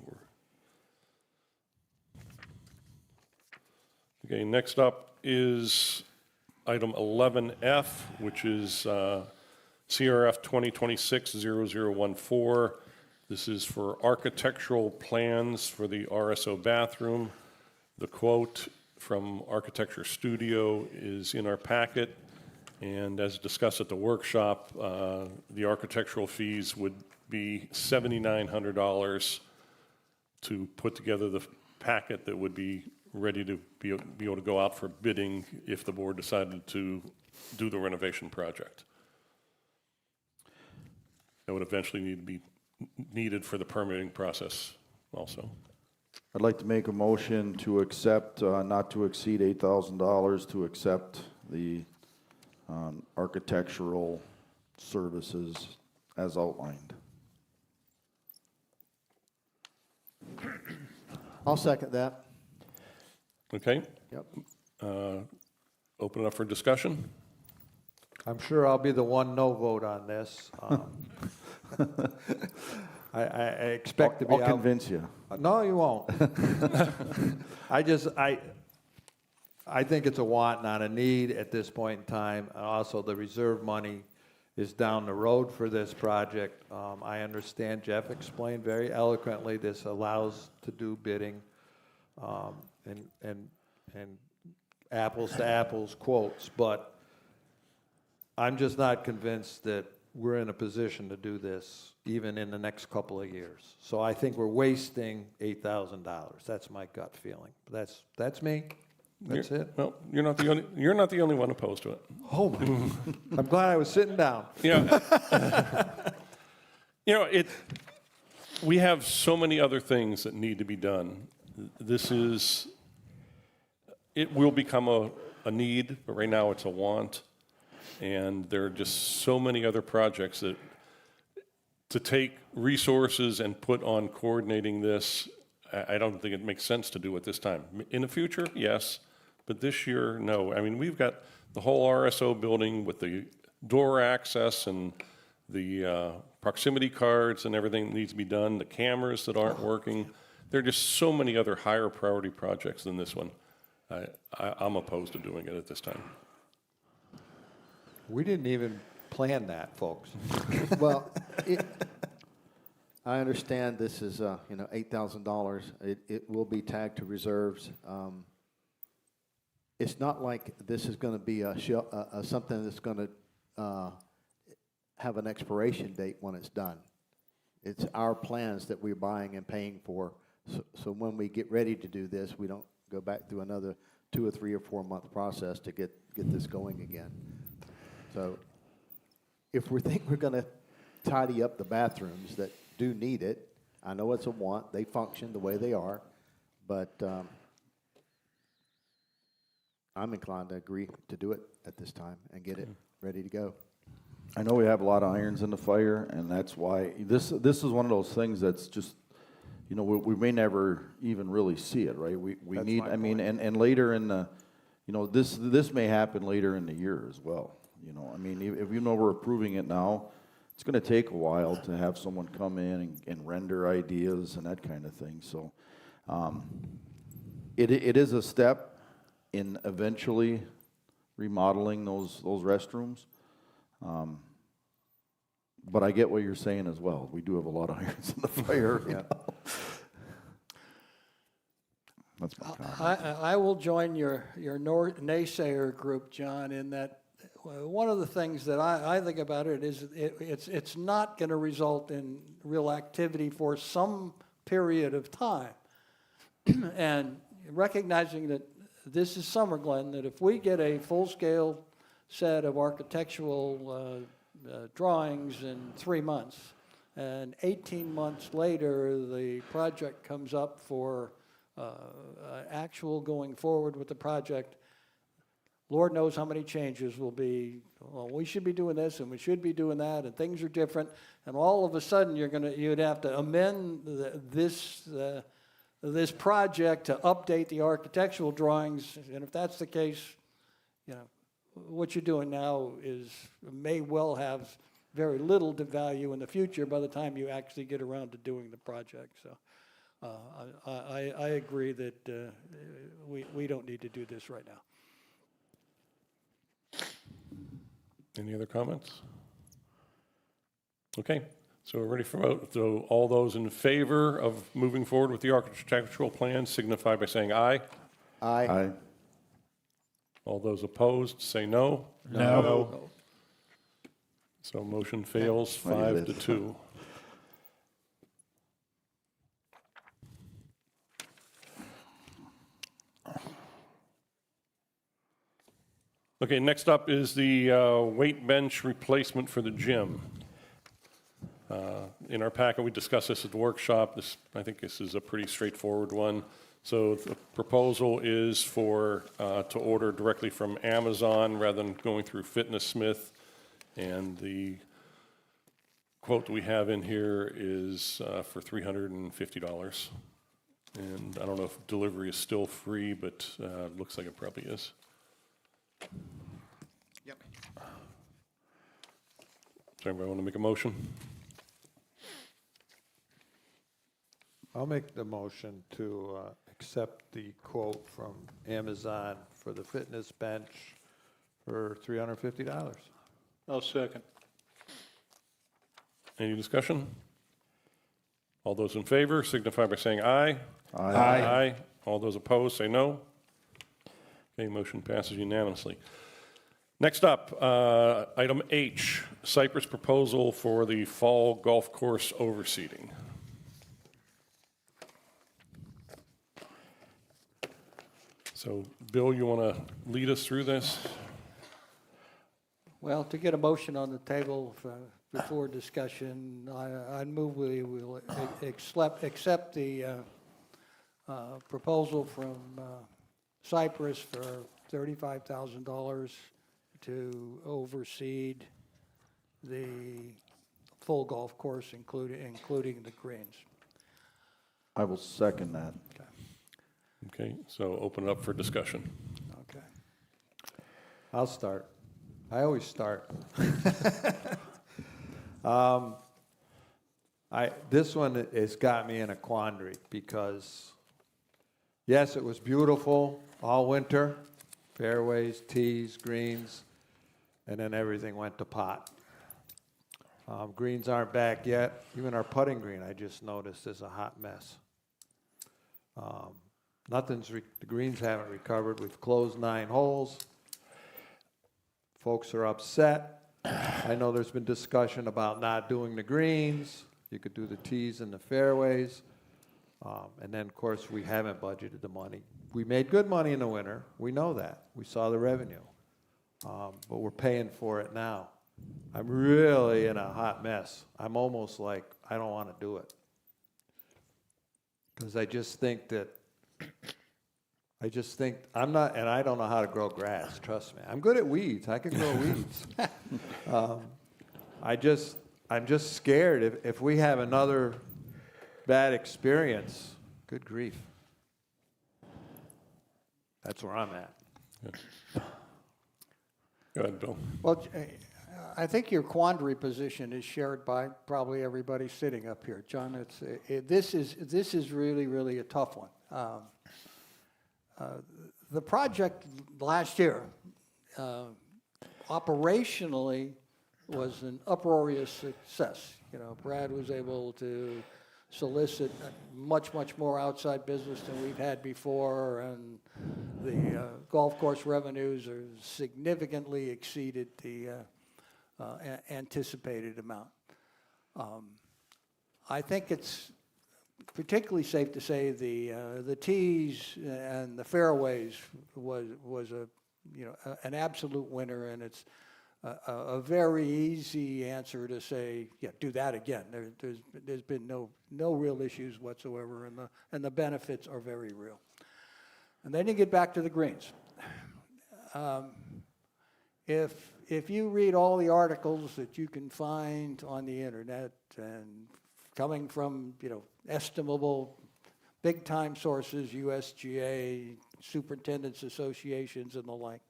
Okay, next up is item 11F, which is CRF 2026-0014. This is for architectural plans for the RSO bathroom. The quote from Architecture Studio is in our packet, and as discussed at the workshop, the architectural fees would be $7,900 to put together the packet that would be ready to be able to go out for bidding if the board decided to do the renovation project. That would eventually need to be needed for the permitting process also. I'd like to make a motion to accept, not to exceed $8,000, to accept the architectural services as outlined. I'll second that. Okay? Yep. Open it up for discussion. I'm sure I'll be the one no vote on this. I expect to be I'll out. convince you. No, you won't. I think it's a want, not a need at this point in time. And also, the reserve money is down the road for this project. I understand Jeff explained very eloquently, this allows to do bidding and apples to apples quotes, but I'm just not convinced that we're in a position to do this even in the next couple of years. So I think we're wasting $8,000. That's my gut feeling. That's me. That's it. Well, you're not the only one opposed to it. Oh my! I'm glad I was sitting down. Yeah. We have so many other things that need to be done. It will become a need, but right now it's a want. And there are just so many other projects that to take resources and put on coordinating this, I don't think it makes sense to do at this time. In the future, yes, but this year, no. I mean, we've got the whole RSO building with the door access and the proximity cards and everything that needs to be done, the cameras that aren't working. There are just so many other higher priority projects than this one. I'm opposed to doing it at this time. We didn't even plan that, folks. Well, I understand this is, $8,000. It will be tagged to reserves. It's not like this is going to be something that's going to have an expiration date when it's done. It's our plans that we're buying and paying for. So when we get ready to do this, we don't go back through another 2 or 3 or 4 month process to get this going again. So if we think we're going to tidy up the bathrooms that do need it, I know it's a want, they function the way they are, but I'm inclined to agree to do it at this time and get it ready to go. I know we have a lot of irons in the fire, and that's why this is one of those things that's just, we may never even really see it, right? We need, I mean, and later in the, this may happen later in the year as well. I mean, if we're approving it now, it's going to take a while to have someone come in and render ideas and that kind of thing. So it is a step in eventually remodeling those restrooms. But I get what you're saying as well. We do have a lot of irons in the fire. Yeah. That's my comment. I will join your naysayer group, John, in that one of the things that I think about it is it's not going to result in real activity for some period of time. And recognizing that this is Summer Glen, that if we get a full-scale set of architectural drawings in 3 months, and 18 months later, the project comes up for actual going forward with the project. Lord knows how many changes will be, well, we should be doing this and we should be doing that, and things are different, and all of a sudden you'd have to amend this project to update the architectural drawings, and if that's the case, what you're doing now may well have very little to value in the future by the time you actually get around to doing the project. So I agree that we don't need to do this right now. Any other comments? Okay, so we're ready for vote. So all those in favor of moving forward with the architectural plan signify by saying aye. Aye. Aye. All those opposed, say no. No. So motion fails Look at 5 to this. 2. Okay, next up is the weight bench replacement for the gym. In our packet, we discussed this at the workshop. I think this is a pretty straightforward one. So the proposal is to order directly from Amazon rather than going through Fitness-Smith. And the quote we have in here is for $350. And I don't know if delivery is still free, but it looks like it probably is. Yep. Does anybody want to make a motion? I'll make the motion to accept the quote from Amazon for the fitness bench for $350. I'll second. Any discussion? All those in favor signify by saying aye. Aye. Aye. All those opposed, say no. Okay, motion passes unanimously. Next up, item H, Cypress proposal for the fall golf course overseeding. So, Bill, you want to lead us through this? Well, to get a motion on the table before discussion, I'd move we will accept the proposal from Cypress for $35,000 to oversee the full golf course, including the greens. I will second that. Okay, so open it up for discussion. Okay. I'll start. I always start. This one has got me in a quandary because, yes, it was beautiful all winter, fairways, tees, greens, and then everything went to pot. Greens aren't back yet. Even our putting green, I just noticed, is a hot mess. The greens haven't recovered. We've closed 9 holes. Folks are upset. I know there's been discussion about not doing the greens. You could do the tees and the fairways. And then, of course, we haven't budgeted the money. We made good money in the winter. We know that. We saw the revenue. But we're paying for it now. I'm really in a hot mess. I'm almost like, I don't want to do it. Because I just think I'm not, and I don't know how to grow grass, trust me. I'm good at weeds. I can grow weeds. I'm just scared if we have another bad experience, good grief. That's where I'm at. Go ahead, Bill. Well, I think your quandary position is shared by probably everybody sitting up here. John, this is really, really a tough one. The project last year, operationally, was an uproarious success. Brad was able to solicit much, much more outside business than we've had before, and the golf course revenues are significantly exceeded the anticipated amount. I think it's particularly safe to say the tees and the fairways was an absolute winner, and it's a very easy answer to say, yeah, do that again. There's been no real issues whatsoever, and the benefits are very real. And then you get back to the greens. If you read all the articles that you can find on the internet and coming from, estimable big-time sources, USGA, superintendents associations and the like,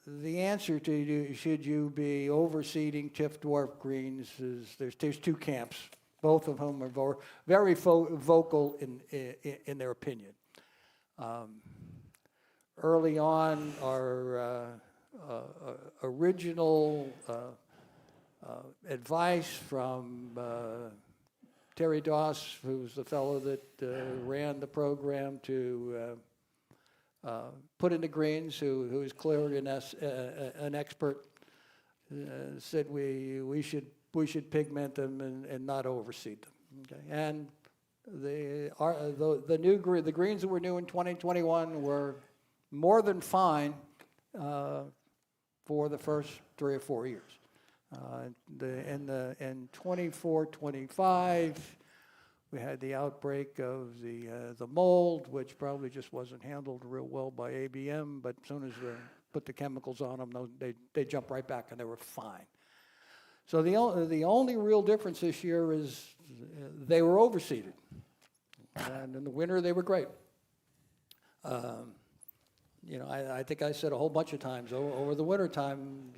the answer to should you be overseeding TIF dwarf greens is there's two camps, both of whom are very vocal in their opinion. Early on, our original advice from Terry Doss, who's the fellow that ran the program to put in the greens, who is clearly an expert, said we should pigment them and not overseed them. Okay? And the greens that were new in 2021 were more than fine for the first 3 or 4 years. In 24-25, we had the outbreak of the mold, which probably just wasn't handled real well by ABM, but as soon as they put the chemicals on them, they jump right back and they were fine. So the only real difference this year is they were overseeded. And in the winter, they were great. I think I said a whole bunch of times over the winter time,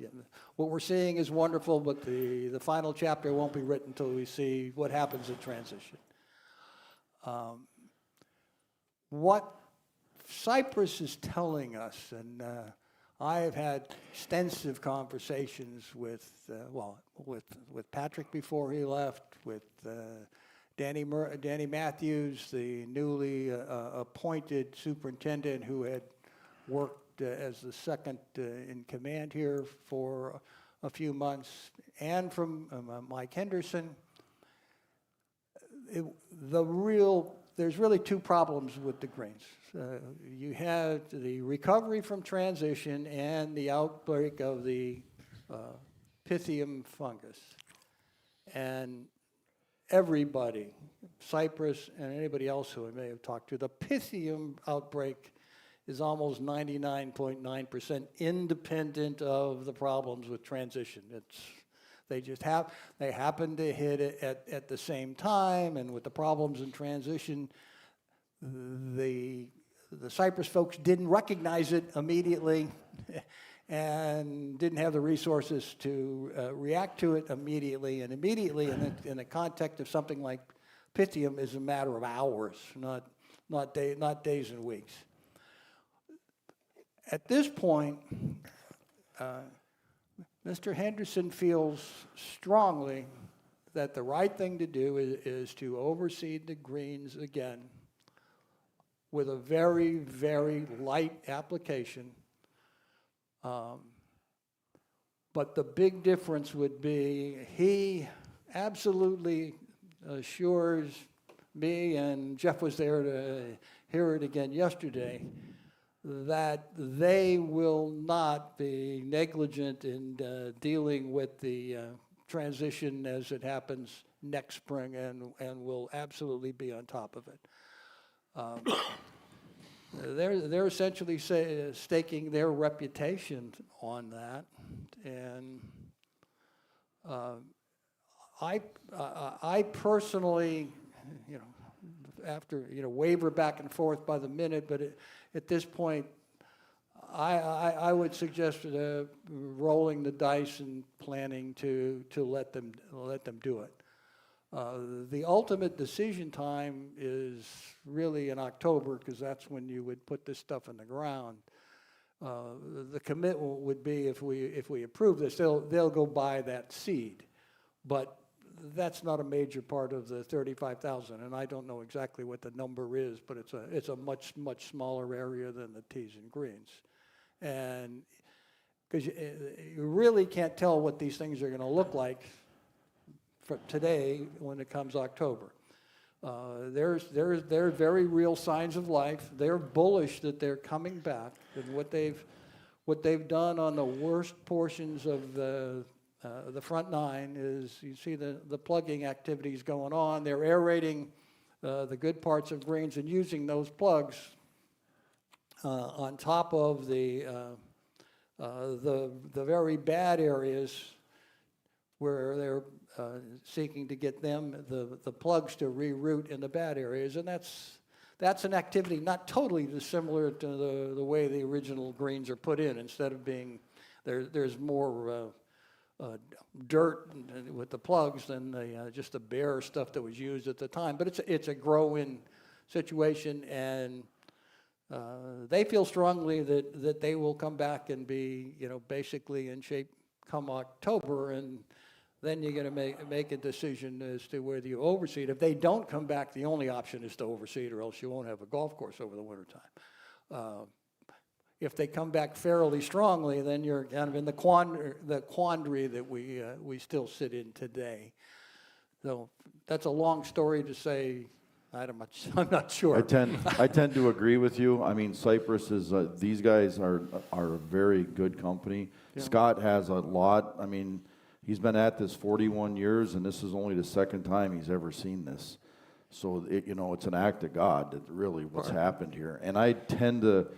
what we're seeing is wonderful, but the final chapter won't be written until we see what happens in transition. What Cypress is telling us, and I have had extensive conversations with Patrick before he left, with Danny Matthews, the newly appointed superintendent who had worked as the second in command here for a few months, and from Mike Henderson. There's really two problems with the greens. You had the recovery from transition and the outbreak of the Pythium fungus. And everybody, Cypress and anybody else who I may have talked to, the Pythium outbreak is almost 99.9% independent of the problems with transition. They happen to hit it at the same time, and with the problems in transition, the Cypress folks didn't recognize it immediately and didn't have the resources to react to it immediately. And immediately, in the context of something like Pythium, is a matter of hours, not days and weeks. At this point, Mr. Henderson feels strongly that the right thing to do is to overseed the greens again with a very, very light application. But the big difference would be he absolutely assures me, and Jeff was there to hear it again yesterday, that they will not be negligent in dealing with the transition as it happens next spring, and will absolutely be on top of it. They're essentially staking their reputation on that, and I personally, after waver back and forth by the minute, but at this point, I would suggest rolling the dice and planning to let them do it. The ultimate decision time is really in October, because that's when you would put this stuff in the ground. The commitment would be, if we approve this, they'll go buy that seed, but that's not a major part of the 35,000, and I don't know exactly what the number is, but it's a much smaller area than the tees and greens, and because you really can't tell what these things are going to look like for today when it comes October. There's very real signs of life. They're bullish that they're coming back, and what what they've done on the worst portions of the front nine is you see the plugging activities going on. They're aerating the good parts of greens and using those plugs on top of the very bad areas where they're seeking to get the plugs to reroute in the bad areas. And that's an activity not totally dissimilar to the way the original greens are put in. Instead of being, there's more dirt with the plugs than just the bare stuff that was used at the time. But it's a grow-in situation, and they feel strongly that they will come back and be, basically in shape come October, and then you're going to make a decision as to whether you overseed. If they don't come back, the only option is to overseed, or else you won't have a golf course over the wintertime. If they come back fairly strongly, then you're kind of in the quandary that we still sit in today. So that's a long story to say. I'm not sure. I tend to agree with you. I mean, Cypress is, these guys are a very good company. Yeah. Scott has a lot. I mean, he's been at this 41 years, and this is only the second time he's ever seen this. So, it's an act of God that really what's happened here. And I tend to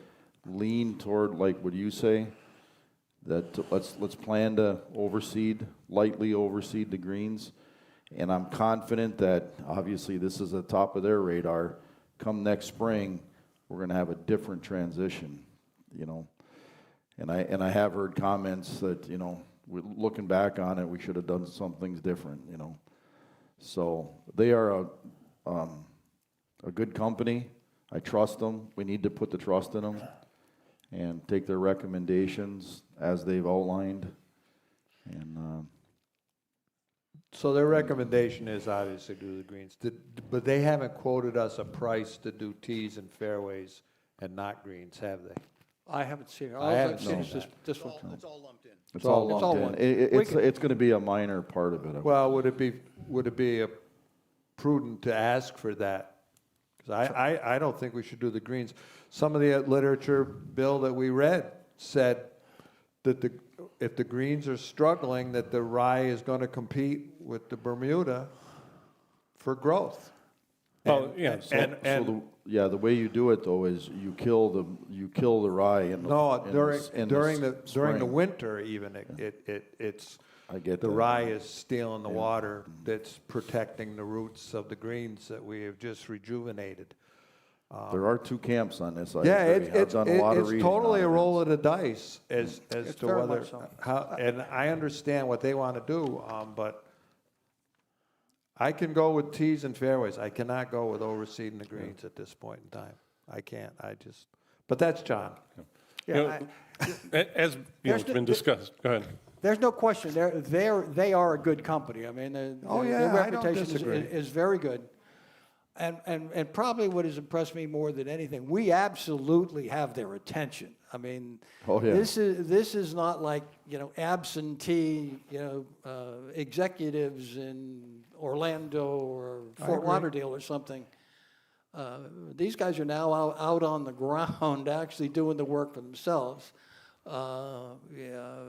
lean toward, like what you say, that let's plan to lightly overseed the greens. And I'm confident that, obviously, this is at the top of their radar. Come next spring, we're going to have a different transition, And I have heard comments that, looking back on it, we should have done some things different, So they are a good company. I trust them. We need to put the trust in them and take their recommendations as they've outlined. And So their recommendation is obviously do the greens, but they haven't quoted us a price to do tees and fairways and not greens, have they? I haven't seen it. I haven't All I've seen seen is this one. It's all lumped in. it's all it's all lumped in. one. It's going to be a minor part of it. Well, would it be prudent to ask for that? Because I don't think we should do the greens. Some of the literature, Bill, that we read said that if the greens are struggling, that the rye is going to compete with the Bermuda for growth. Oh, yeah. The way you do it though is you kill the rye in the during the spring. winter even it's I get the that. rye is stealing the water that's protecting the roots of the greens that we have just rejuvenated. There are two camps on this. Yeah, I've done a lot of it's reading totally on a it. roll of the dice as It's to very whether much so. how, and I understand what they want to do, but I can go with tees and fairways. I cannot go with overseeding the greens at this point in time. I can't. But that's John. Yeah, As it's been discussed, go ahead. there's no question. They are a good company. I mean, their I don't reputation disagree. is very good. And probably what has impressed me more than anything, we absolutely have their attention. I mean, this is not like, absentee, executives in Orlando or Fort Lauderdale or something. These guys are now out on the ground actually doing the work for themselves.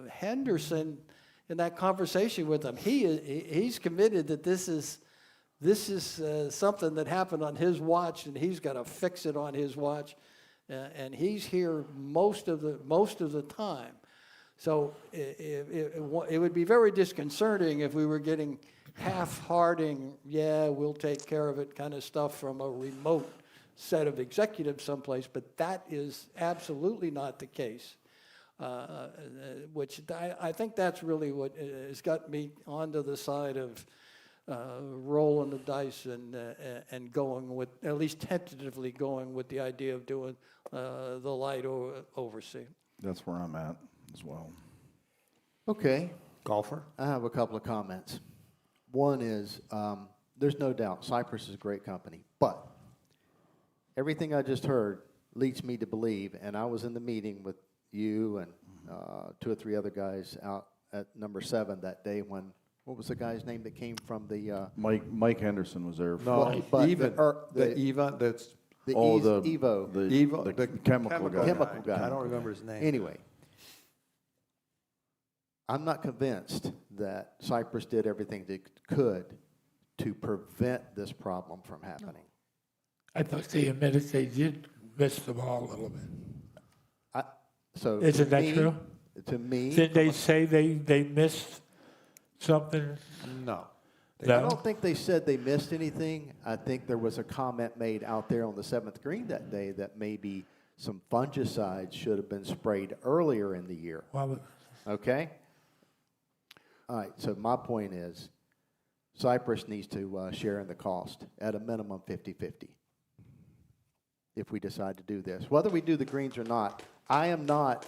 Henderson, in that conversation with him, he's committed that this is something that happened on his watch, and he's got to fix it on his watch, and he's here most of the time. So it would be very disconcerting if we were getting half-hearting, we'll take care of it kind of stuff from a remote set of executives someplace, but that is absolutely not the case. Which I think that's really what has got me onto the side of rolling the dice and going with, at least tentatively going with the idea of doing the light oversee. That's where I'm at as well. Okay, Golfer? I have a couple of comments. One is, there's no doubt Cypress is a great company, but everything I just heard leads me to believe, and I was in the meeting with you and 2 or 3 other guys out at number 7 that day when, what was the guy's name that came from the? Mike Henderson was there. No, but Evo, the chemical guy. I don't remember his name. Anyway, I'm not convinced that Cypress did everything they could to prevent this problem from happening. I thought they admitted they did miss the ball a little bit. So Isn't to that me- true? To me, Did they say they missed something? No. I No? don't think they said they missed anything. I think there was a comment made out there on the 7th green that day that maybe some fungicides should have been sprayed earlier in the year. Well, Okay? All right, so my point is, Cypress needs to share in the cost, at a minimum 50-50, if we decide to do this. Whether we do the greens or not, I am not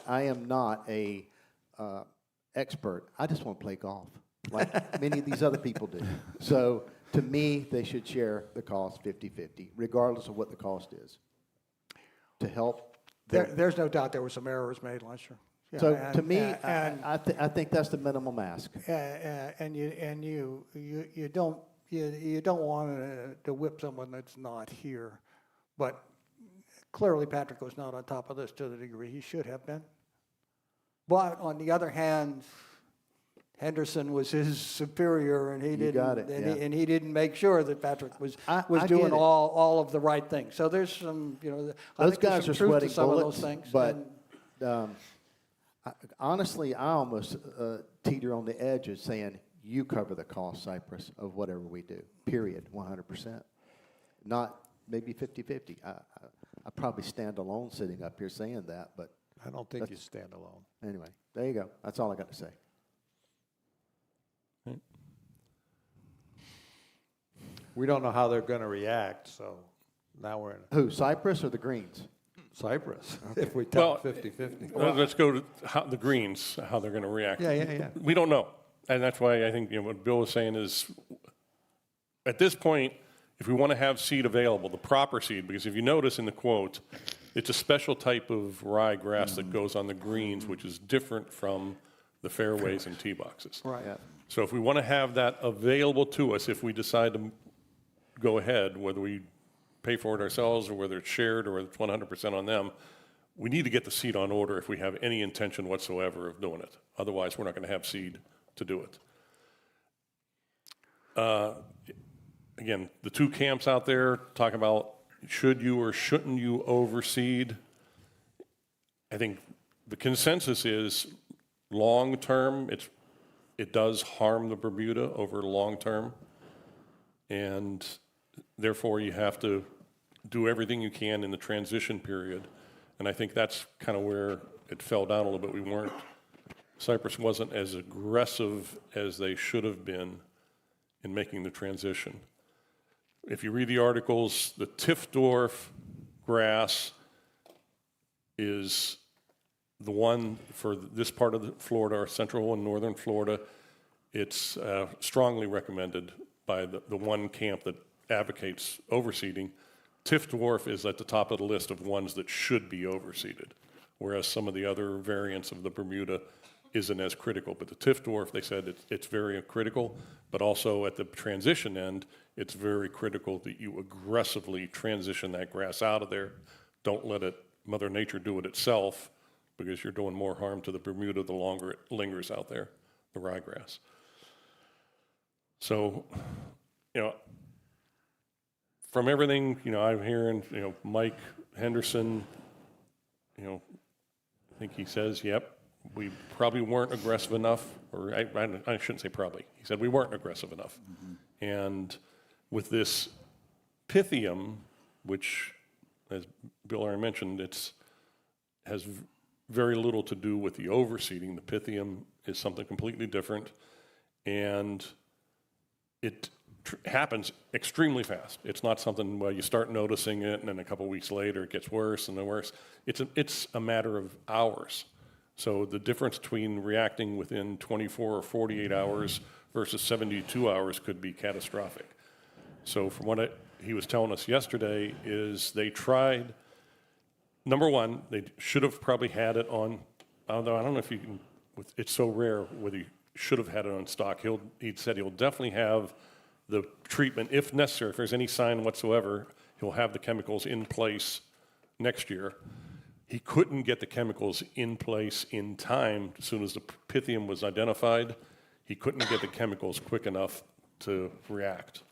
a expert. I just want to play golf, like many of these other people do. So, to me, they should share the cost 50-50, regardless of what the cost is, to help. There's no doubt there were some errors made last year. Yeah, So, and- to me, and- I think that's the minimum ask. And you don't want to whip someone that's not here, but clearly Patrick was not on top of this to the degree he should have been. But on the other hand, Henderson was his superior, and he You didn't. got it, and, yeah. he didn't make sure that Patrick was I doing get it. all of the right things. So there's some, I Those think there's guys some are truth sweating to some bullets, of those things. but and- honestly, I almost teeter on the edge of saying you cover the cost, Cypress, of whatever we do, period, 100%. Not maybe 50-50. I probably stand alone sitting up here saying that, but I don't think you stand alone. anyway, there you go. That's all I got to say. We don't know how they're going to react, so now we're in Who, Cypress or the Greens? Cyprus, if we tell Well, 50-50. Let's go to the Greens, how they're going to react. Yeah. We don't know. And that's why I think what Bill was saying is, at this point, if we want to have seed available, the proper seed, because if you notice in the quote, it's a special type of ryegrass that goes on the greens, which is different from the fairways and tee boxes. Right. Yeah. So if we want to have that available to us, if we decide to go ahead, whether we pay for it ourselves or whether it's shared or it's 100% on them, we need to get the seed on order if we have any intention whatsoever of doing it. Otherwise, we're not going to have seed to do it. Again, the two camps out there talk about should you or shouldn't you overseed. I think the consensus is long term, it does harm the Bermuda over long term, and therefore you have to do everything you can in the transition period. And I think that's kind of where it fell down a little bit. Cypress wasn't as aggressive as they should have been in making the transition. If you read the articles, the Tiftdorf grass is the one for this part of Florida, or central and northern Florida. It's strongly recommended by the one camp that advocates overseeding. Tiftdorf is at the top of the list of ones that should be overseeded, whereas some of the other variants of the Bermuda isn't as critical. But the Tiftdorf, they said it's very critical, but also at the transition end, it's very critical that you aggressively transition that grass out of there. Don't let Mother Nature do it itself, because you're doing more harm to the Bermuda the longer it lingers out there, the ryegrass. So, from everything, I'm hearing, Mike Henderson, I think he says, yep, we probably weren't aggressive enough, or I shouldn't say probably. He said we weren't aggressive enough. And with this Pythium, which, as Bill already mentioned, has very little to do with the overseeding. The Pythium is something completely different, and it happens extremely fast. It's not something where you start noticing it, and then a couple weeks later it gets worse and then worse. It's a matter of hours. So the difference between reacting within 24 or 48 hours versus 72 hours could be catastrophic. So from what he was telling us yesterday is they tried, number one, they should have probably had it on, although I don't know if you can, it's so rare whether you should have had it on stock. He said he'll definitely have the treatment, if necessary, if there's any sign whatsoever, he'll have the chemicals in place next year. He couldn't get the chemicals in place in time. As soon as the Pythium was identified, he couldn't get the chemicals quick enough to react.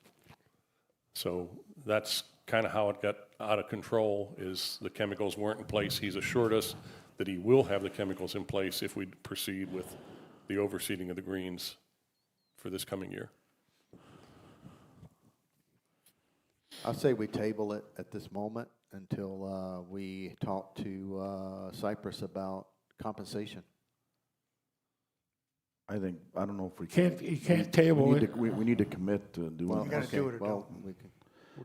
So that's kind of how it got out of control, is the chemicals weren't in place. He's assured us that he will have the chemicals in place if we proceed with the overseeding of the greens for this coming year. I say we table it at this moment until we talk to Cypress about compensation. I don't know if we You can't table we need it. to- We need to commit to doing Well, it. gotta do it or well, don't. we can-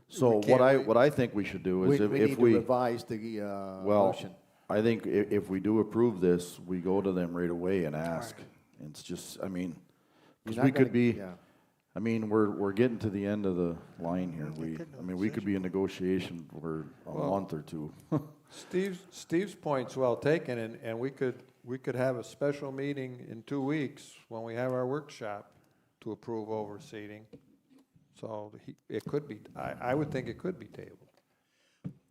So we can't- what I think we should do is we if need to we, revise the well, motion. I think if we do approve this, we go to them right away and ask. It's just, I mean, because You're we not gonna- could be, yeah. I mean, we're getting to the end of the line here. We could be in negotiation for a month or two. Steve's point's well taken, and we could have a special meeting in 2 weeks when we have our workshop to approve overseeding. So it could be, I would think it could be tabled.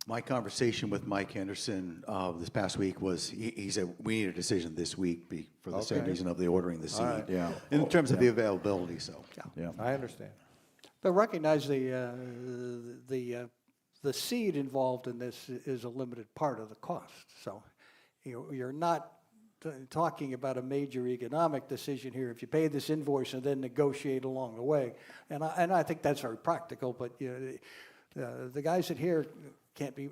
My conversation with Mike Henderson this past week was, he said, we need a decision this week for the same Okay. reason of the ordering the seed. right. Yeah. In terms of the availability, so. Yeah. I understand. But recognize the seed involved in this is a limited part of the cost. So you're not talking about a major economic decision here. If you pay this invoice and then negotiate along the way, and I think that's very practical. But the guys that here can't be.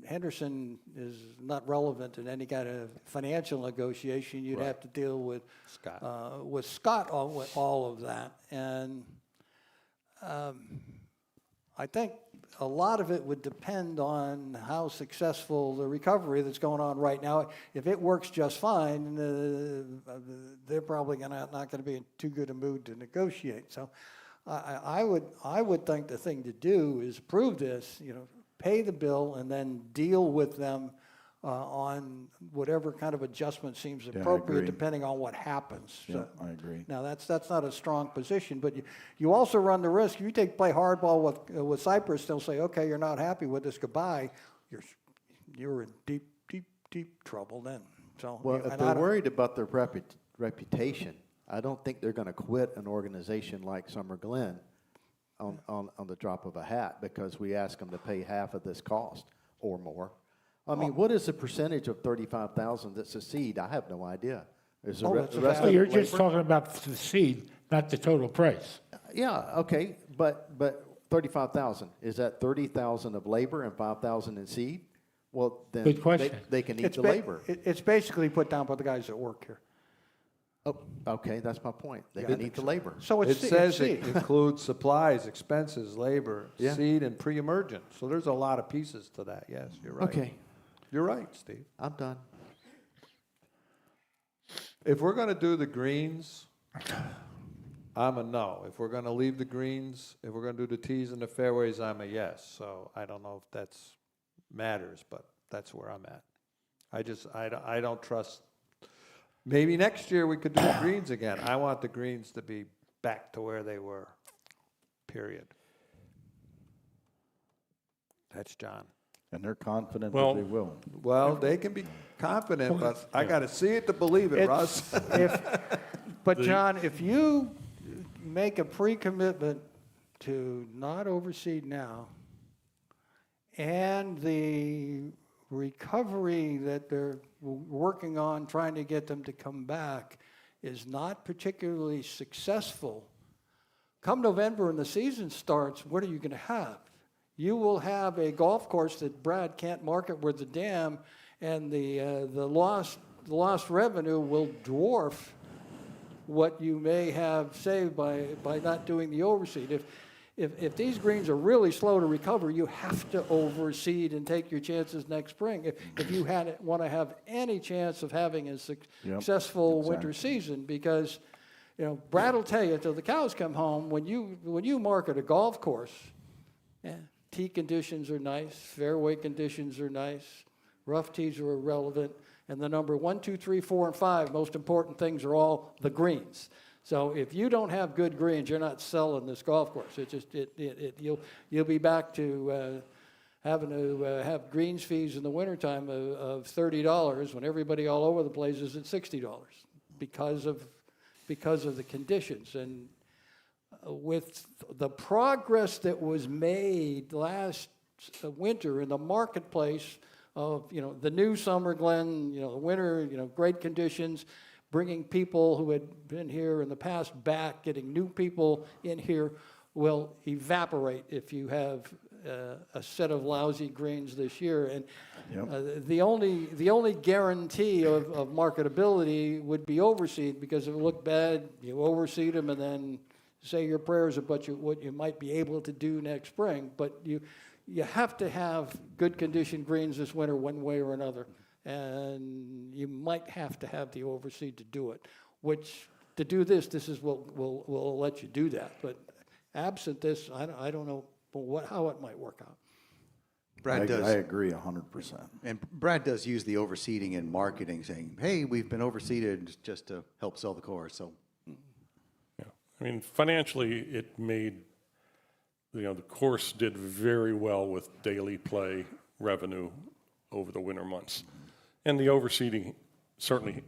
Henderson is not relevant in any kind of financial negotiation. You'd have to deal with Scott on all of that, and I think a lot of it would depend on how successful the recovery that's going on right now. If it works just fine, they're probably not going to be in too good a mood to negotiate. So, I would think the thing to do is approve this. Pay the bill and then deal with them on whatever kind of adjustment seems I appropriate, agree. depending on what happens. Yeah, I agree. Now, that's not a strong position, but you also run the risk, if you play hardball with Cypress, they'll say, okay, you're not happy with this, goodbye. You're in deep, deep, deep trouble then. So, Well, and if I they're don't- worried about their reputation, I don't think they're going to quit an organization like Summer Glen on the drop of a hat because we ask them to pay half of this cost or more. I mean, what is the percentage of 35,000 that's a seed? I have no idea. Is the that's a rest fact. of Oh, you're it just labor? talking about the seed, not the total price. Yeah, okay, but 35,000, is that 30,000 of labor and 5,000 in seed? Well, then Good question. they can eat It's the ba- labor. It's basically put down by the guys that work here. Oh, okay, that's my point. They Yeah, I can think eat the so. labor. So It it's says it seed. includes supplies, expenses, labor, Yeah. seed, and pre-emergent. So there's a lot of pieces to that, yes, you're right. Okay, You're right, Steve. I'm done. If we're gonna do the greens, I'm a no. If we're gonna leave the greens, if we're gonna do the tees and the fairways, I'm a yes. So I don't know if that's matters, but that's where I'm at. I don't trust, maybe next year we could do the greens again. I want the greens to be back to where they were, period. That's John. And they're confident Well- that they will. Well, they can be confident, but I gotta see it to believe it, Russ. But John, if you make a pre-commitment to not overseed now, and the recovery that they're working on, trying to get them to come back, is not particularly successful, come November and the season starts, what are you going to have? You will have a golf course that Brad can't market with the dam, and the lost revenue will dwarf what you may have saved by not doing the overseed. If these greens are really slow to recover, you have to overseed and take your chances next spring. If you want to have any chance of having a successful winter season, because Brad will tell you till the cows come home, when you market a golf course, tee conditions are nice, fairway conditions are nice, rough tees are irrelevant, and the number 1, 2, 3, 4, and 5 most important things are all the greens. So if you don't have good greens, you're not selling this golf course. You'll be back to having to have greens fees in the wintertime of $30 when everybody all over the place is at $60 because of the conditions. And with the progress that was made last winter in the marketplace of, the new Summer Glen, the winter, great conditions, bringing people who had been here in the past back, getting new people in here will evaporate if you have a set of lousy greens this year. And the only guarantee of marketability would be overseed, because if it looked bad, you overseed them and then say your prayers about what you might be able to do next spring. But you have to have good condition greens this winter one way or another. And you might have to have the overseed to do it, which to do this is will let you do that. But absent this, I don't know how it might work out. Brad does. I agree 100%. And Brad does use the overseeding in marketing, saying, hey, we've been overseeded just to help sell the course. So Yeah. I mean, financially, it made, the course did very well with daily play revenue over the winter months. And the overseeding certainly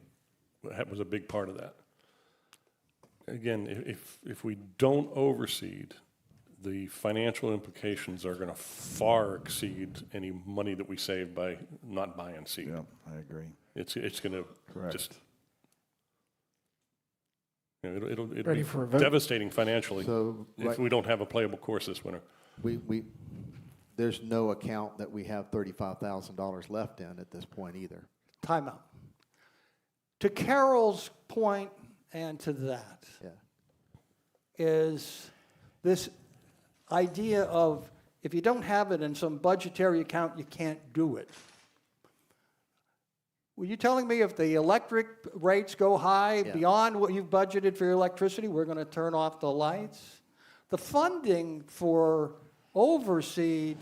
was a big part of that. Again, if we don't overseed, the financial implications are going to far exceed any money that we save by not buying seed. Yeah, I agree. It's going to just, it'll Ready be for a vote? devastating financially So, if we don't have a playable course this winter. There's no account that we have $35,000 left in at this point either. Time out. To Carol's point and to that Yeah. is this idea of if you don't have it in some budgetary account, you can't do it. Were you telling me if the electric rates go high beyond what you've budgeted for your electricity, we're going to turn off the lights? The funding for overseed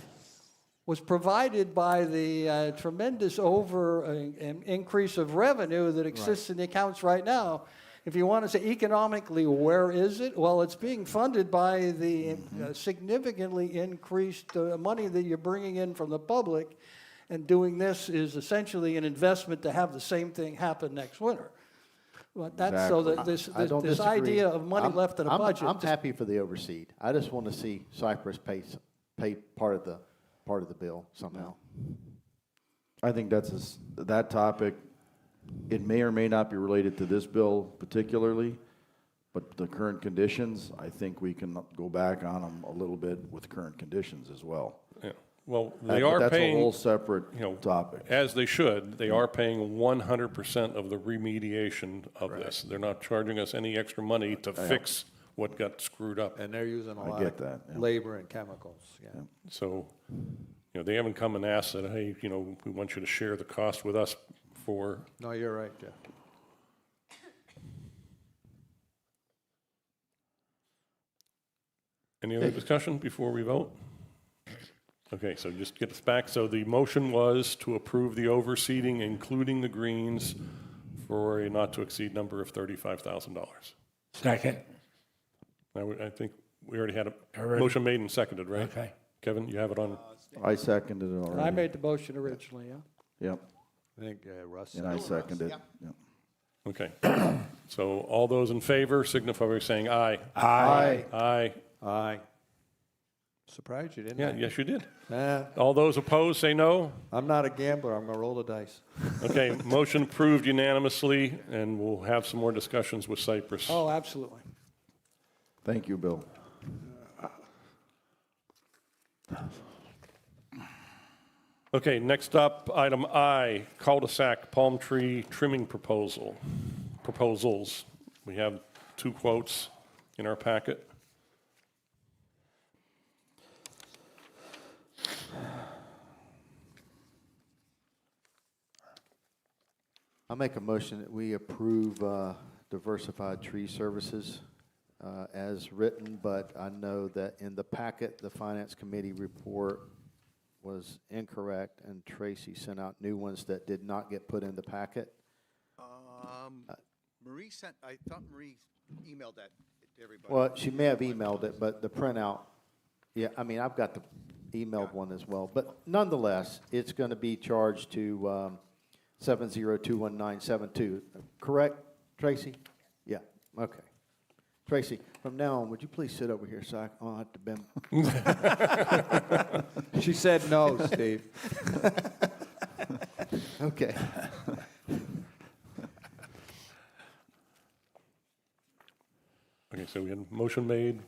was provided by the tremendous increase of revenue that exists in the accounts right now. If you want to say economically, where is it? Well, it's being funded by the significantly increased money that you're bringing in from the public, and doing this is essentially an investment to have the same thing happen next winter. But that's so that I don't this disagree. idea of money left in a budget. I'm happy for the overseed. I just want to see Cypress pay part of the bill somehow. I think that topic, it may or may not be related to this bill particularly, but the current conditions, I think we can go back on them a little bit with current conditions as well. Yeah. Well, But they are that's paying. a whole separate topic. As they should, they are paying 100% of the remediation of this. They're not charging us any extra money to fix what got screwed up. And they're using a lot get of that, yeah. labor and chemicals, So, they haven't come and asked that, hey, we want you to share the cost with us for, No, you're right, Jeff. any other discussion before we vote? Okay, so just get us back. So the motion was to approve the overseeding, including the greens, for a not-to-exceed number of $35,000. Second. Now, I think we already had a Already. motion made and seconded, right? Okay. Kevin, you have it on? I seconded it already. I made the motion originally, yeah. Yep, I think Russ. and I seconded it. Yep. Okay. So all those in favor signify by saying aye. Aye. Aye. Aye. Surprised you, didn't Yeah, I? yes, you did. Nah, All those opposed, say no. I'm not a gambler, I'm gonna roll the dice. Okay, motion approved unanimously, and we'll have some more discussions with Cypress. Oh, absolutely. Thank you, Bill. Okay, next up, item I, cul-de-sac palm tree trimming proposals. We have 2 quotes in our packet. I make a motion that we approve Diversified Tree Services as written, but I know that in the packet, the Finance Committee report was incorrect, and Tracy sent out new ones that did not get put in the packet. Marie I thought Marie emailed that to everybody. Well, she may have emailed it, but the printout, yeah, I mean, I've got emailed one as well. But nonetheless, it's going to be charged to 7021972. Correct, Tracy? Yeah, okay. Tracy, from now on, would you please sit over here so I don't have to bend? She said no, Steve. Okay. Okay, so we had a motion made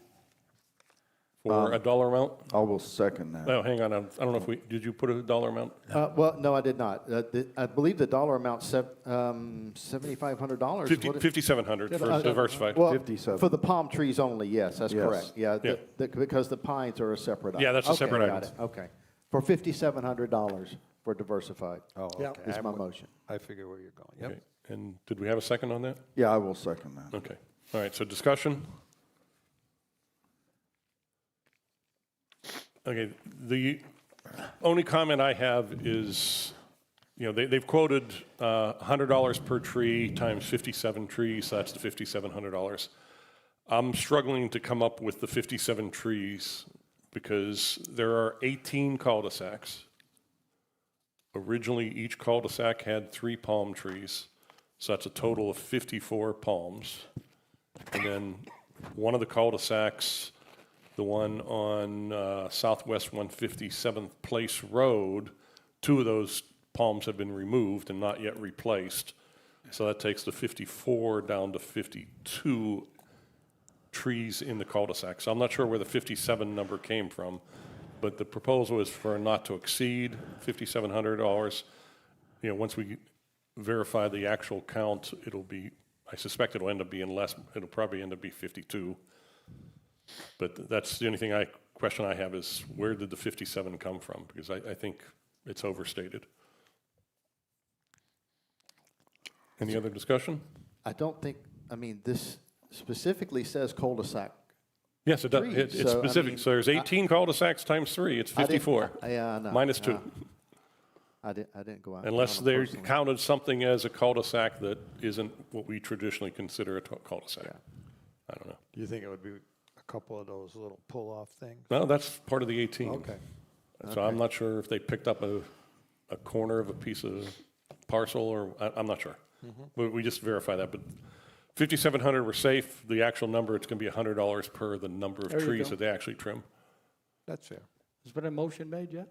for a dollar amount? I will second that. No, hang on, I don't know if did you put a dollar amount? Well, no, I did not. I believe the dollar amount, $7,500. 5,700 for diversified. Well, 57. for the palm trees only, yes, that's Yes. correct. Yeah, Yeah. because the pines are a separate item. Yeah, that's a Okay, separate got item. it. Okay. For $5,700 for diversified. Oh, Yeah. okay. Is my I'm- motion. I figure where you're going. Yep. Okay, and did we have a second on that? Yeah, I will second that. Okay, all right, so discussion? Okay, the only comment I have is, you know, they've quoted $100 per tree times 57 trees, so that's the $5,700. I'm struggling to come up with the 57 trees because there are 18 cul-de-sacs. Originally, each cul-de-sac had 3 palm trees, so that's a total of 54 palms. And then one of the cul-de-sacs, the one on Southwest 157th Place Road, 2 of those palms have been removed and not yet replaced. So that takes the 54 down to 52 trees in the cul-de-sac. So I'm not sure where the 57 number came from, but the proposal is for not to exceed $5,700. You know, once we verify the actual count, I suspect it'll end up being less. It'll probably end up being 52. But that's the only question I have is where did the 57 come from? Because I think it's overstated. Any other discussion? I don't think, this specifically says cul-de-sac. Yes, it does. Trees, It's so, I specific. mean, So there's 18 cul-de-sacs times 3. It's I didn't- 54. Yeah, I know. Minus 2. I didn't go out. Unless on them they personally. counted something as a cul-de-sac that isn't what we traditionally consider a cul-de-sac. I don't know. Do you think it would be a couple of those little pull-off things? No, that's part of the 18. Okay. So I'm not sure if they picked up a corner of a piece of parcel or, I'm not sure. But we just verify that. But 5,700, we're safe. The actual number, it's going to be $100 per the number of There you trees go. that they actually trim. That's fair. Has been a motion made yet?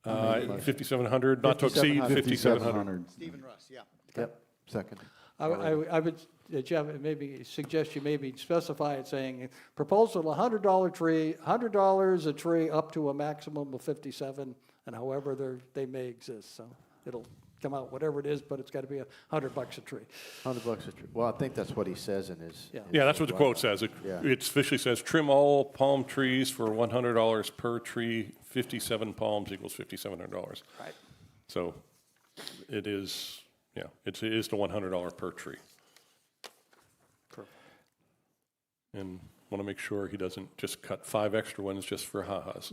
5,700, not to exceed 5,700. Stephen Russ, yeah. Yep, second. I would, Jeff, maybe suggest you maybe specify it saying, proposal $100 tree, $100 a tree up to a maximum of 57, and however they may exist. So it'll come out whatever it is, but it's got to be $100 a tree. $100 a tree. Well, I think that's what he says in his. Yeah. Yeah, that's what the quote says. It Yeah. officially says, trim all palm trees for $100 per tree, 57 palms equals $5,700. Right. So it is, yeah, it is the $100 per tree. And want to make sure he doesn't just cut 5 extra ones just for ha-has.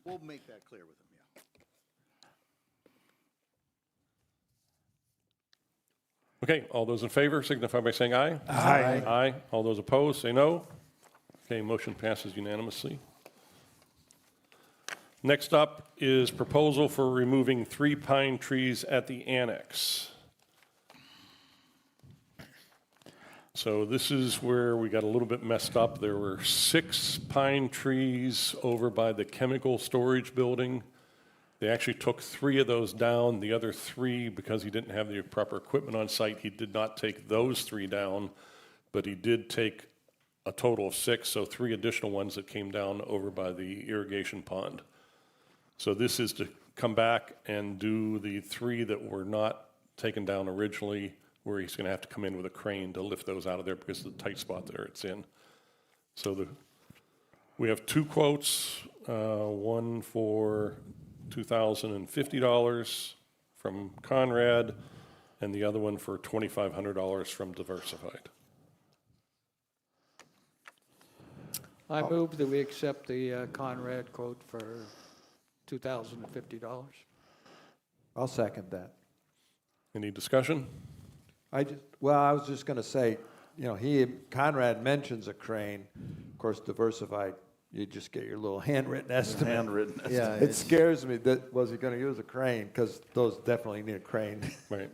We'll make that clear with him, yeah. Okay, all those in favor signify by saying aye. Aye. Aye. All those opposed, say no. Okay, motion passes unanimously. Next up is proposal for removing 3 pine trees at the annex. So this is where we got a little bit messed up. There were 6 pine trees over by the chemical storage building. They actually took 3 of those down. The other 3, because he didn't have the proper equipment on site, he did not take those 3 down, but he did take a total of 6, so 3 additional ones that came down over by the irrigation pond. So this is to come back and do the 3 that were not taken down originally, where he's going to have to come in with a crane to lift those out of there because of the tight spot there it's in. So we have 2 quotes, one for $2,050 from Conrad, and the other one for $2,500 from Diversified. I move that we accept the Conrad quote for $2,050. I'll second that. Any discussion? I was just going to say, Conrad mentions a crane. Of course, Diversified You just get your little handwritten estimate. Handwritten. Yeah, It scares me that, was he gonna use a crane? Because those definitely need a crane. Right.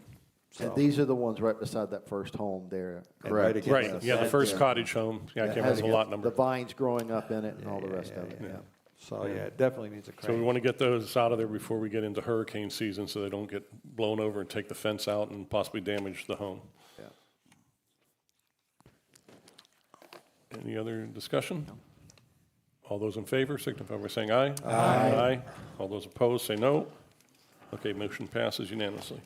And these are the ones right beside that first home there. And right correct? against Right, Yes, yeah, the That, first yeah. cottage home, yeah, I can't remember the lot number. The vines growing up in it and all the rest of it, yeah. So, yeah, it definitely needs a So we crane. want to get those out of there before we get into hurricane season, so they don't get blown over and take the fence out and possibly damage the home. Yeah. Any other discussion? All those in favor signify by saying aye. Aye. All those opposed, say no. Okay, motion passes unanimously.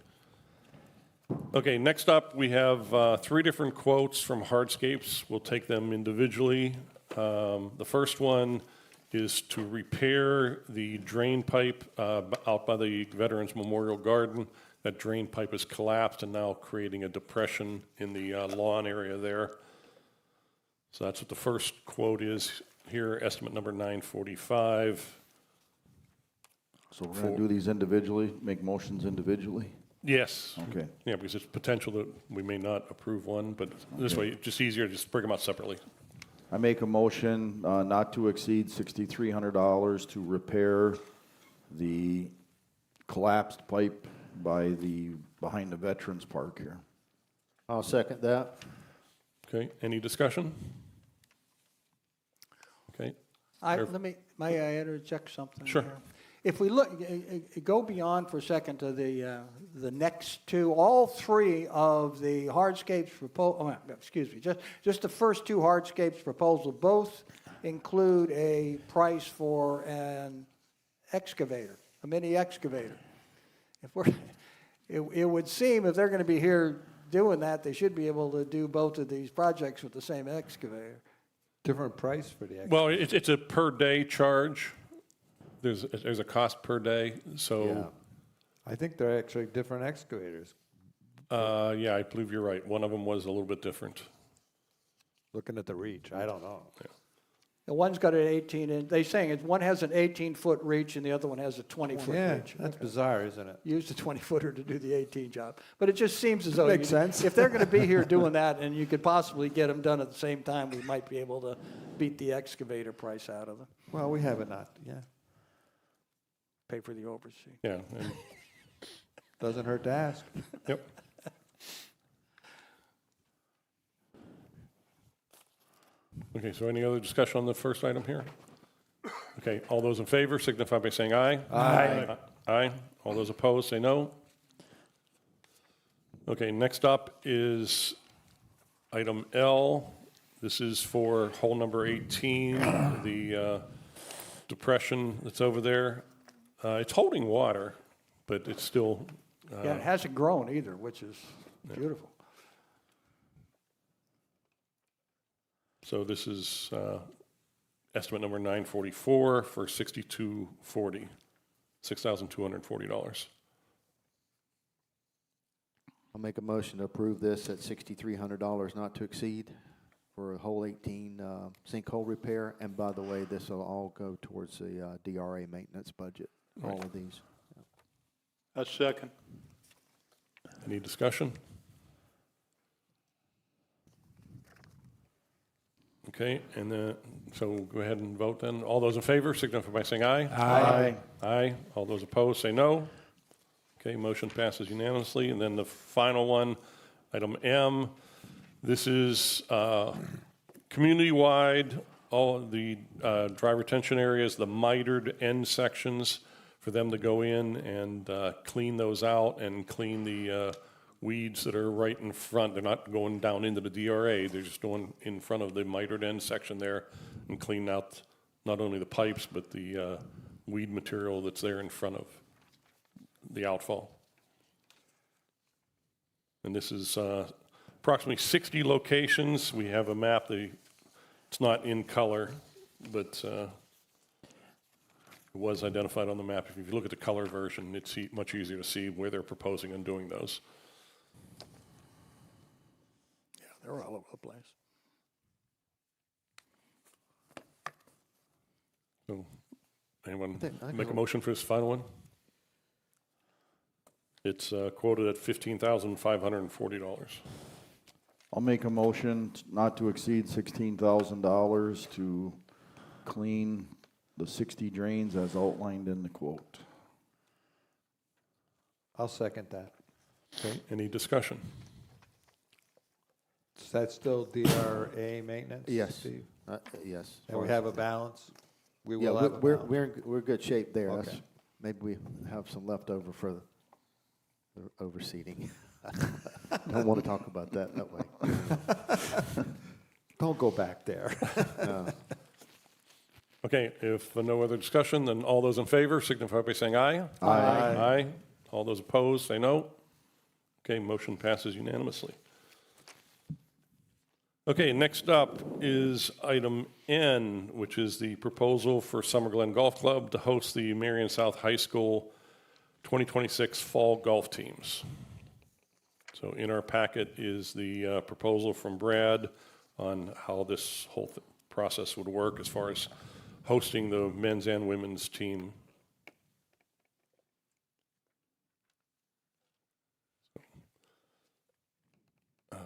Okay, next up, we have 3 different quotes from Hardscapes. We'll take them individually. The first one is to repair the drain pipe out by the Veterans Memorial Garden. That drain pipe has collapsed and now creating a depression in the lawn area there. So that's what the first quote is here, estimate number 945. So we're gonna do these individually, make motions individually? Yes. Okay. Yeah, because it's potential that we may not approve one, but this way, it's just easier to just bring them out separately. I make a motion not to exceed $6,300 to repair the collapsed pipe behind the Veterans Park here. I'll second that. Okay, any discussion? Okay, May I interject something? Sure. here? If we look, go beyond for a second to the next two, all 3 of the hardscapes just the first 2 hardscapes proposal both include a price for an excavator, a mini excavator. It would seem if they're going to be here doing that, they should be able to do both of these projects with the same excavator. Different price for the, well, it's a per-day charge. There's a cost per day, so, I think they're actually different excavators. yeah, I believe you're right. One of them was a little bit different. Looking at the reach, I don't know. The one's got an 18-inch, they're saying one has an 18-foot reach and the other one has a 20-foot Yeah, reach. that's bizarre, isn't it? Use the 20-footer to do the 18 job. But it just seems as though. Makes sense. If they're going to be here doing that and you could possibly get them done at the same time, we might be able to beat the excavator price out of them, Well, we have it not, yeah. pay for the oversee. Yeah, and, Doesn't hurt to ask. yep. Okay, so any other discussion on the first item here? Okay, all those in favor signify by saying aye. Aye. Aye. All those opposed, say no. Okay, next up is item L. This is for hole number 18, the depression that's over there. It's holding water, but it's still, Yeah, it hasn't grown either, which is beautiful. so this is estimate number 944 for $6,240. I'll make a motion to approve this at $6,300 not to exceed for a whole 18 sinkhole repair. And by the way, this will all go towards the DRA maintenance budget, all of these. A second. Any discussion? Okay, and so we'll go ahead and vote then. All those in favor signify by saying aye. Aye. Aye. All those opposed, say no. Okay, motion passes unanimously. And then the final one, item M, this is community-wide, all of the dry retention areas, the mitered end sections, for them to go in and clean those out and clean the weeds that are right in front. They're not going down into the DRA, they're just going in front of the mitered end section there and clean out not only the pipes, but the weed material that's there in front of the outfall. And this is approximately 60 locations. We have a map, it's not in color, but it was identified on the map. If you look at the color version, it's much easier to see where they're proposing on doing those. Yeah, they're all over the place. So, anyone I make a go- motion for this final one? It's quoted at $15,540. I'll make a motion not to exceed $16,000 to clean the 60 drains as outlined in the quote. I'll second that. Okay, any discussion? Is that still DRA maintenance? Yes. Steve? Yes. And we have a balance? We Yeah, will have a we're, balance. we're in good shape there. Okay. That's- Maybe we have some left over for the overseating. Don't want to talk about that way. Don't go back there. Okay, if no other discussion, then all those in favor signify by saying aye. Aye. Aye. All those opposed, say no. Okay, motion passes unanimously. Okay, next up is item N, which is the proposal for Summer Glen Golf Club to host the Marion South High School 2026 Fall Golf Teams. So in our packet is the proposal from Brad on how this whole process would work as far as hosting the men's and women's team. I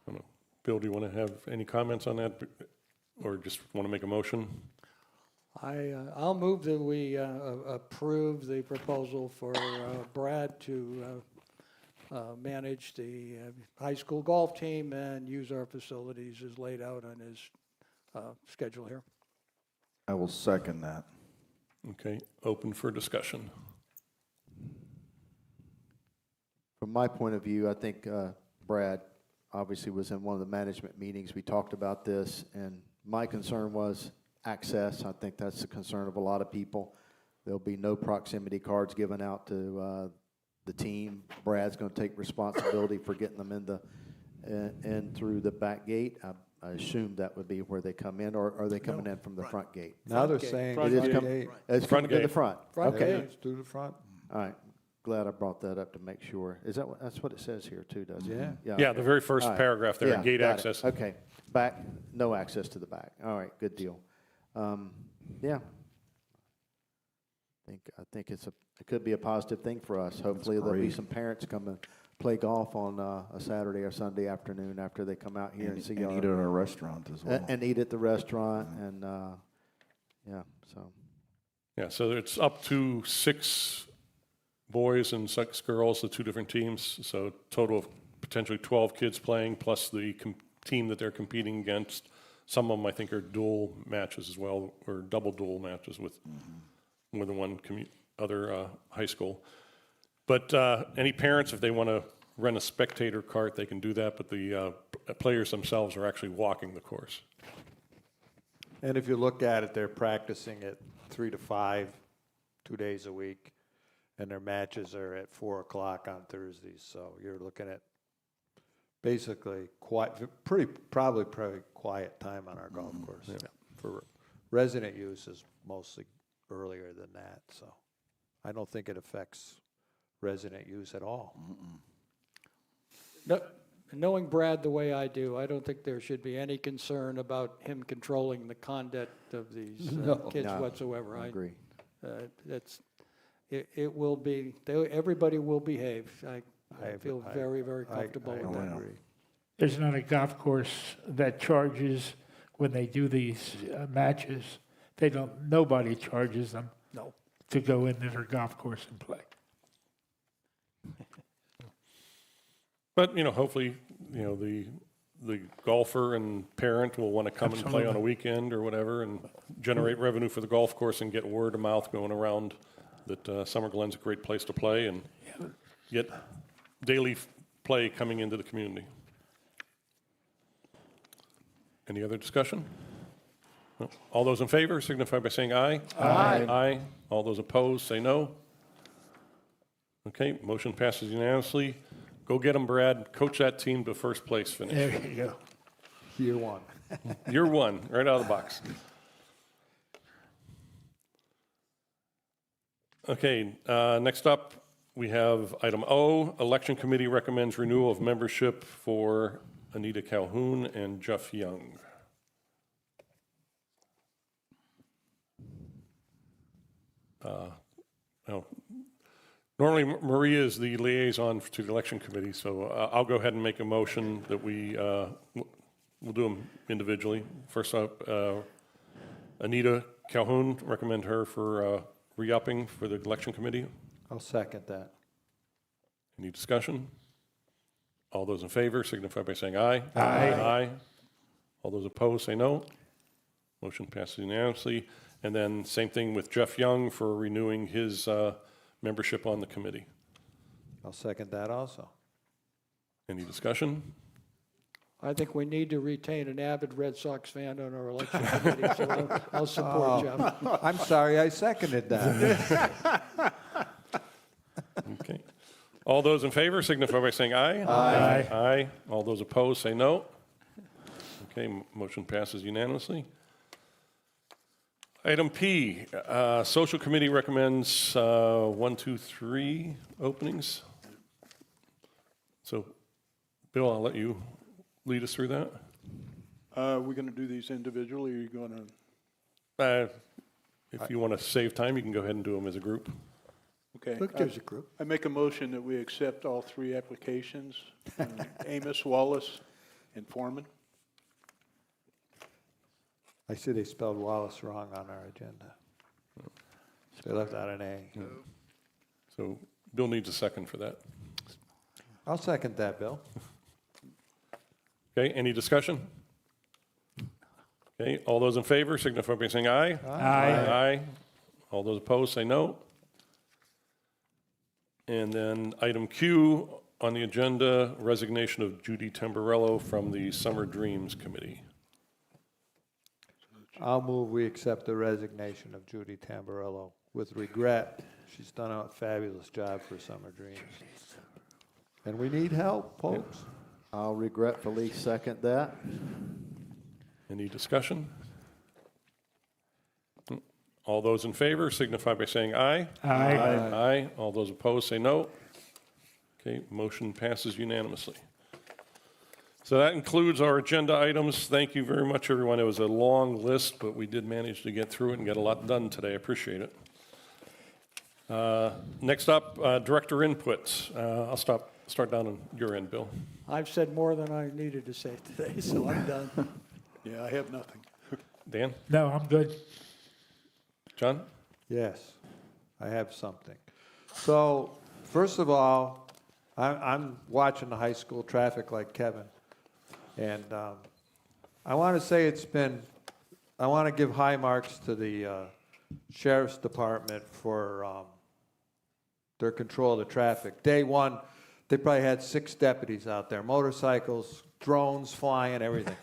don't know. Bill, do you want to have any comments on that, or just want to make a motion? I'll move that we approve the proposal for Brad to manage the high school golf team and use our facilities as laid out on his schedule here. I will second that. Okay, open for discussion. From my point of view, I think Brad obviously was in one of the management meetings. We talked about this, and my concern was access. I think that's the concern of a lot of people. There'll be no proximity cards given out to the team. Brad's going to take responsibility for getting them in through the back gate. I assume that would be where they come in, or are they coming in from the front gate? Now they're saying. It is front coming. gate. It's Front coming to the gate. front. Front Okay. gates to the front. All right. Glad I brought that up to make sure. Is that that's what it says here too, doesn't it? Yeah, the very first All right. paragraph there, Yeah, gate got it. access. Okay, back, no access to the back. All right, good deal. Yeah. I think it could be a positive thing for us. Hopefully there'll be great. some parents come and play golf on a Saturday or Sunday afternoon after they come out here and see And our eat at our restaurant as well. and eat at the restaurant and yeah. So Yeah, so it's up to 6 boys and 6 girls, the 2 different teams. So total of potentially 12 kids playing, plus the team that they're competing against. Some of them, I think, are dual matches as well, or double dual matches with more than one other high school. But any parents, if they want to rent a spectator cart, they can do that, but the players themselves are actually walking the course. And if you look at it, they're practicing at 3 to 5, 2 days a week, and their matches are at 4 o'clock on Thursdays. So you're looking at basically probably quiet time on our golf course. Yeah. For resident use is mostly earlier than that. So I don't think it affects resident use at all. No, knowing Brad the way I do, I don't think there should be any concern about him controlling the conduct of these kids No, whatsoever. I agree. It will be, everybody will behave. I feel very, very I comfortable with that. agree. There's not a golf course that charges when they do these matches. Nobody charges them No. to go into their golf course and play. But, hopefully, the golfer and parent will want to come and play on a Absolutely. weekend or whatever and generate revenue for the golf course and get word of mouth going around that Summer Glen's a great place to play and get daily play coming into the community. Any other discussion? No? All those in favor signify by saying aye. Aye. Aye. All those opposed, say no. Okay, motion passes unanimously. Go get them, Brad. Coach that team to first place finish. There you go. Year one. You're one, right out of the box. Okay, next up, we have item O. Election Committee recommends renewal of membership for Anita Calhoun and Jeff Young. Normally, Maria is the liaison to the Election Committee, so I'll go ahead and make a motion that we we'll do them individually. First up, Anita Calhoun, recommend her for re-upping for the election committee. I'll second that. Any discussion? All those in favor signify by saying aye. Aye. Aye. All those opposed, say no. Motion passes unanimously. And then same thing with Jeff Young for renewing his membership on the committee. I'll second that also. Any discussion? I think we need to retain an avid Red Sox fan on our election committee, so I'll support Jeff. I'm sorry, I seconded that. Okay. All those in favor signify by saying aye. Aye. Aye. All those opposed, say no. Okay, motion passes unanimously. Item P, Social Committee recommends 1, 2, 3 openings. So, Bill, I'll let you lead us through that. We're going to do these individually, or are you going to? If you want to save time, you can go ahead and do them as a group. Okay. Look, there's a group. I make a motion that we accept all 3 applications, Amos, Wallace, and Foreman. I see they spelled Wallace wrong on our agenda. They left out an A. So Bill needs a second for that. I'll second that, Bill. Okay, any discussion? Okay, all those in favor signify by saying aye. Aye. Aye. All those opposed, say no. And then item Q on the agenda, resignation of Judy Tamburello from the Summer Dreams Committee. I'll move we accept the resignation of Judy Tamburello with regret. She's done a fabulous job for Summer Dreams. And we need help, folks. I'll regretfully second that. Any discussion? All those in favor signify by saying aye. Aye. Aye. All those opposed, say no. Okay, motion passes unanimously. So that includes our agenda items. Thank you very much, everyone. It was a long list, but we did manage to get through it and get a lot done today. I appreciate it. Next up, director inputs. I'll start down on your end, Bill. I've said more than I needed to say today, so I'm done. Yeah, I have nothing. Dan? No, I'm good. John? Yes, I have something. So, first of all, I'm watching the high school traffic like Kevin. And I want to say I want to give high marks to the Sheriff's Department for their control of the traffic. Day one, they probably had 6 deputies out there, motorcycles, drones flying, everything.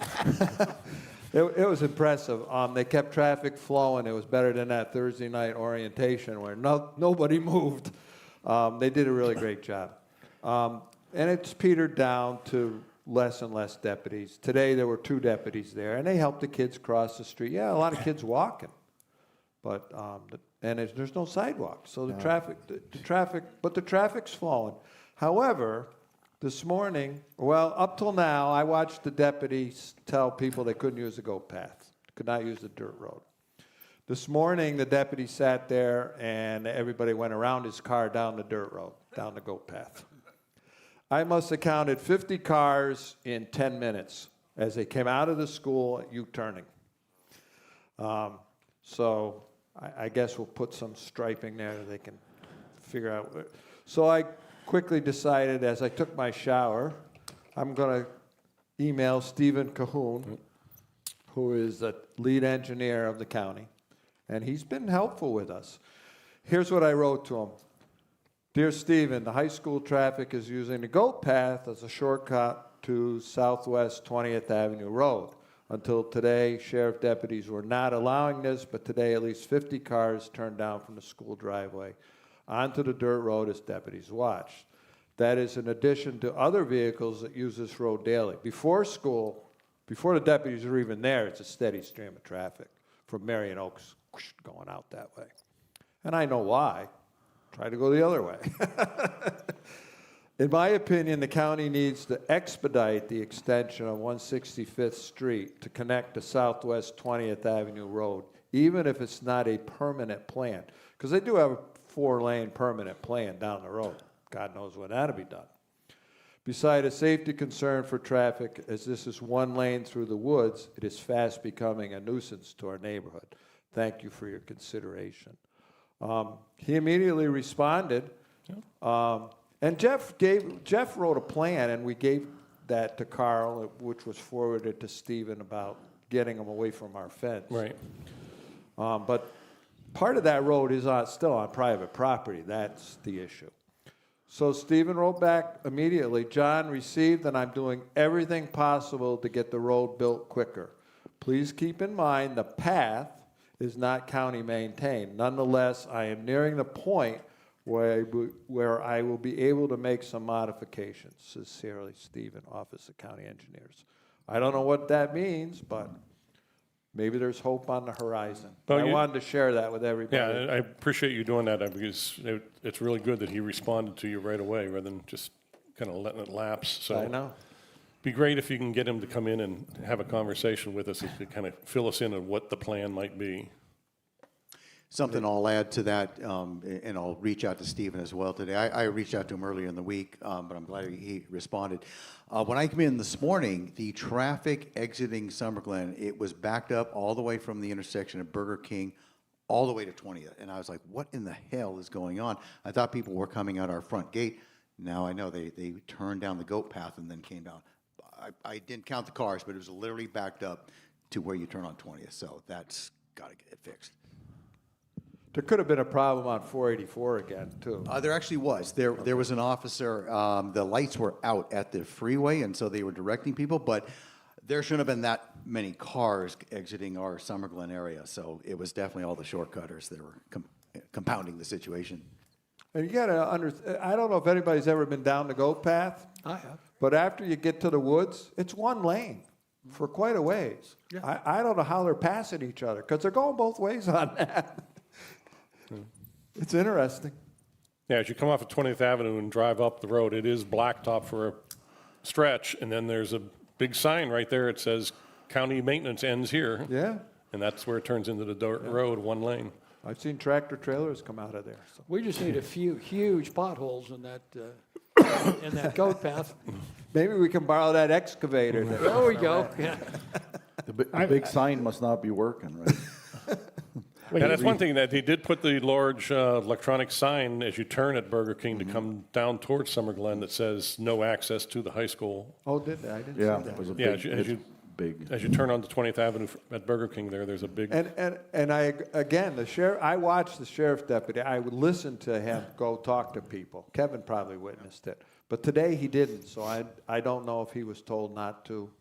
It was impressive. They kept traffic flowing. It was better than that Thursday night orientation where nobody moved. They did a really great job. And it's petered down to less and less deputies. Today there were 2 deputies there, and they helped the kids cross the street. Yeah, a lot of kids walking, but there's no sidewalk, so the traffic's flowing. However, this morning, well, up till now, I watched the deputies tell people they couldn't use the goat path, could not use the dirt road. This morning, the deputy sat there, and everybody went around his car down the dirt road, down the goat path. I must have counted 50 cars in 10 minutes as they came out of the school U-turning. So I guess we'll put some striping there that they can figure out. So I quickly decided as I took my shower, I'm going to email Stephen Cahoon, who is the lead engineer of the county, and he's been helpful with us. Here's what I wrote to him. Dear Stephen, the high school traffic is using the goat path as a shortcut to Southwest 20th Avenue Road. Until today, sheriff deputies were not allowing this, but today at least 50 cars turned down from the school driveway onto the dirt road as deputies watched. That is in addition to other vehicles that use this road daily. Before school, before the deputies are even there, it's a steady stream of traffic from Marion Oaks going out that way. And I know why. Try to go the other way. In my opinion, the county needs to expedite the extension of 165th Street to connect to Southwest 20th Avenue Road, even if it's not a permanent plan. Because they do have a 4-lane permanent plan down the road. God knows when that'll be done. Beside a safety concern for traffic, as this is one lane through the woods, it is fast becoming a nuisance to our neighborhood. Thank you for your consideration. He immediately responded, and Jeff wrote a plan, and we gave that to Carl, which was forwarded to Stephen about getting them away from our fence. Right. But part of that road is still on private property. That's the issue. So Stephen wrote back immediately, John received, and I'm doing everything possible to get the road built quicker. Please keep in mind the path is not county maintained. Nonetheless, I am nearing the point where I will be able to make some modifications. Sincerely, Stephen, Office of County Engineers. I don't know what that means, but maybe there's hope on the horizon. Well, I you- wanted to share that with everybody. Yeah, I appreciate you doing that because it's really good that he responded to you right away rather than just kind of letting it lapse. So I know. Be great if you can get him to come in and have a conversation with us to kind of fill us in on what the plan might be. Something I'll add to that, and I'll reach out to Stephen as well today. I reached out to him earlier in the week, but I'm glad he responded. When I came in this morning, the traffic exiting Summer Glen, it was backed up all the way from the intersection of Burger King all the way to 20th. And I was like, what in the hell is going on? I thought people were coming out our front gate. Now I know they turned down the goat path and then came down. I didn't count the cars, but it was literally backed up to where you turn on 20th. So that's got to get fixed. There could have been a problem on 484 again, too. There actually was. There was an officer, the lights were out at the freeway, and so they were directing people, but there shouldn't have been that many cars exiting our Summer Glen area, so it was definitely all the shortcutters that were compounding the situation. And you gotta I don't know if anybody's ever been down the goat path. I have. But after you get to the woods, it's one lane for quite a ways. Yeah. I don't know how they're passing each other, because they're going both ways on that. It's interesting. Yeah, as you come off of 20th Avenue and drive up the road, it is blacktop for a stretch, and then there's a big sign right there. It says county maintenance ends here. Yeah. And that's where it turns into the dirt road, one lane. I've seen tractor trailers come out of there. So. We just need a few huge potholes in that goat path. Maybe we can borrow that excavator. There we go. Yeah. The big sign must not be working, right? And that's one thing, that he did put the large electronic sign as you turn at Burger King to come down towards Summer Glen that says no access to the high school. Oh, did they? I didn't Yeah, see that. it was a Yeah, big, big. as you turn onto 20th Avenue at Burger King there's a big, And I, again, the sheriff, I watched the sheriff deputy, I would listen to him go talk to people. Kevin probably witnessed it. But today he didn't, so I don't know if he was told not to,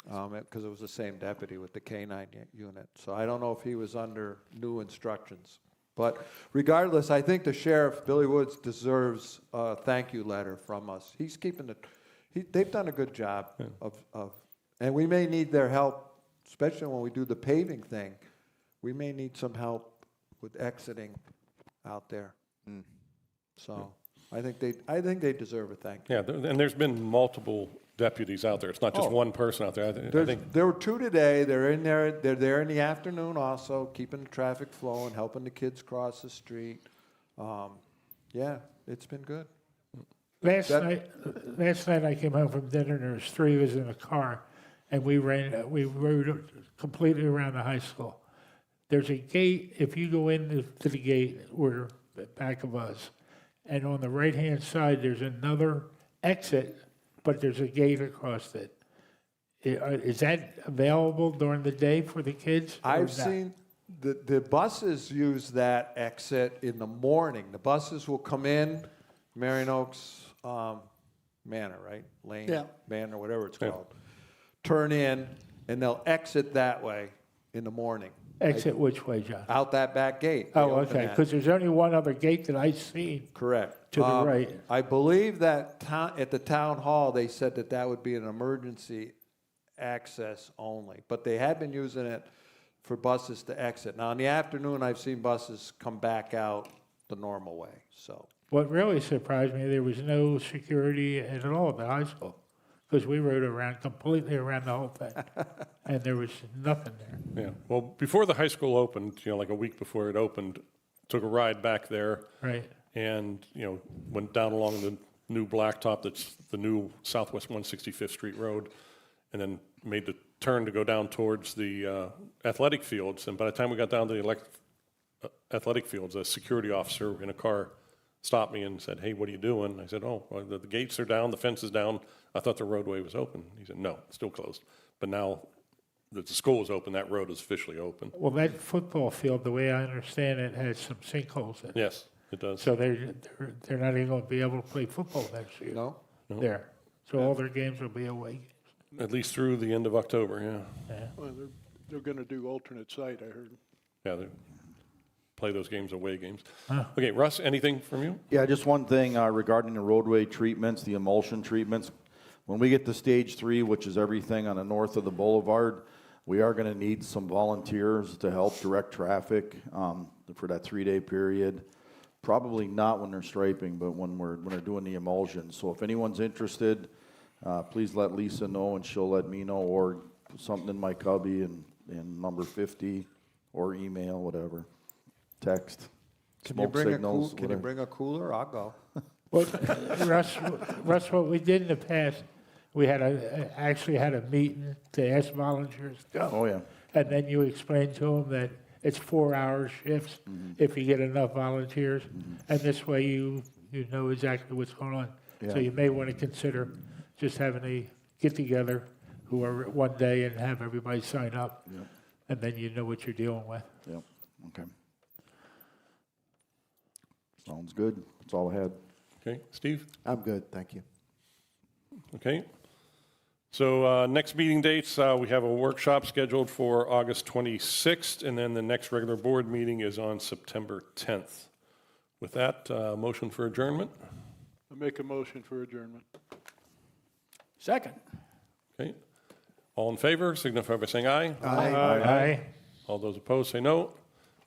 because it was the same deputy with the K-9 unit. So I don't know if he was under new instructions. But regardless, I think the sheriff, Billy Woods, deserves a thank you letter from us. He's keeping it, they've done a good job and we may need their help, especially when we do the paving thing. We may need some help with exiting out there. So I think they deserve a thank you. yeah, and there's been multiple deputies out there. It's not just one person out there. I think There were two today. They're there in the afternoon also, keeping the traffic flowing, helping the kids cross the street. Yeah, it's been good. Last night I came home from dinner, and there was three of us in a car, and we rode completely around the high school. There's a gate, if you go into the gate, we're back of us, and on the right-hand side, there's another exit, but there's a gate across it. Is that available during the day for the kids? or I've not? seen the buses use that exit in the morning. The buses will come in, Marion Oaks Manor, right? Lane, Yeah. Manor, whatever it's called. Turn in, and they'll exit that way in the morning. Exit which way, John? Out that back gate. They Oh, open okay, that. because there's only one other gate that I've seen. Correct. To the right. I believe that at the town hall, they said that would be an emergency access only, but they had been using it for buses to exit. Now, in the afternoon, I've seen buses come back out the normal way, so. What really surprised me, there was no security at all at the high school, because we rode completely around the whole thing, and there was nothing there. yeah. Well, before the high school opened, like a week before it opened, took a ride back there. Right. And, went down along the new blacktop that's the new Southwest 165th Street Road, and then made the turn to go down towards the athletic fields. And by the time we got down to the athletic fields, a security officer in a car stopped me and said, "Hey, what are you doing?" I said, "Oh, well, the gates are down, the fence is down. I thought the roadway was open." He said, "No, it's still closed. But now that the school is open, that road is officially open." Well, that football field, the way I understand it, has some sinkholes in it. Yes, it does. So they're not even going to be able to play football next year. No? There. So all their games will be away games. At least through the end of October, yeah. Yeah. Well, they're going to do alternate site, I heard. Yeah, they play those games away games. Okay, Russ, anything from you? Yeah, just one thing regarding the roadway treatments, the emulsion treatments. When we get to stage 3, which is everything on the north of the boulevard, we are going to need some volunteers to help direct traffic for that 3-day period. Probably not when they're striping, but when they're doing the emulsion. So if anyone's interested, please let Lisa know, and she'll let me know, or something in my cubby and number 50, or email, whatever, text, smoke signals. Can you bring a cooler? I'll go. Well, Russ, what we did in the past, we actually had a meeting to ask volunteers to go. Oh, yeah. And then you explain to them that it's 4-hour shifts if you get enough volunteers. And this way you know exactly what's going on. So Yeah. you may want to consider just having a get-together one day and have everybody sign up. Yep. And then you know what you're dealing with. Yep, okay. Sounds good. That's all I had. Okay, Steve? I'm good, thank you. Okay. So next meeting dates, we have a workshop scheduled for August 26th, and then the next regular board meeting is on September 10th. With that, motion for adjournment? I make a motion for adjournment. Second. Okay. All in favor, signify by saying aye. Aye. All those opposed, say no.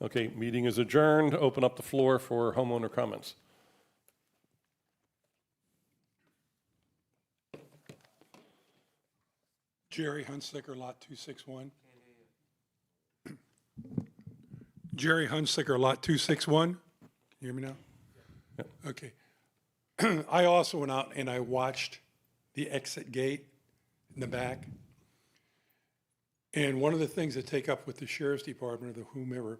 Okay, meeting is adjourned. Open up the floor for homeowner comments. Jerry Hunsicker, Lot 261. Jerry Hunsicker, Lot 261. Can you hear me now? Yep. Okay. I also went out and I watched the exit gate in the back. And one of the things that take up with the sheriff's department or the whomever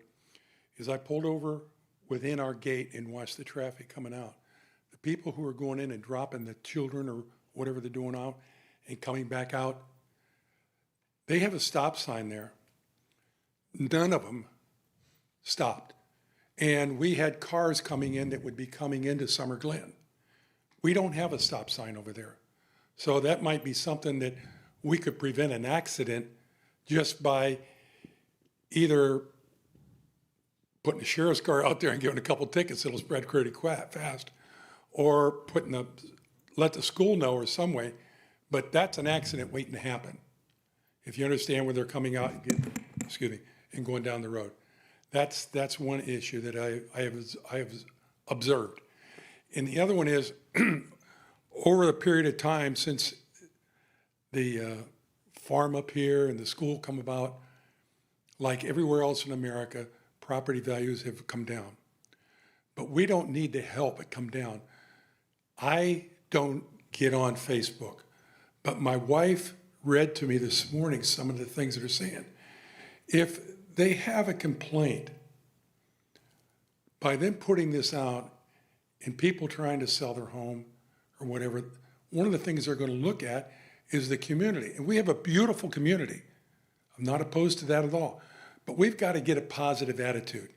is I pulled over within our gate and watched the traffic coming out. The people who are going in and dropping the children or whatever they're doing out and coming back out, they have a stop sign there. None of them stopped. And we had cars coming in that would be coming into Summer Glen. We don't have a stop sign over there. So that might be something that we could prevent an accident just by either putting the sheriff's car out there and giving a couple tickets, it'll spread pretty fast, or let the school know or some way. But that's an accident waiting to happen. If you understand where they're coming out and going down the road. That's one issue that I have observed. And the other one is, over a period of time since the farm up here and the school come about, like everywhere else in America, property values have come down. But we don't need to help it come down. I don't get on Facebook, but my wife read to me this morning some of the things that are saying. If they have a complaint, by them putting this out and people trying to sell their home or whatever, one of the things they're going to look at is the community. And we have a beautiful community. I'm not opposed to that at all. But we've got to get a positive attitude.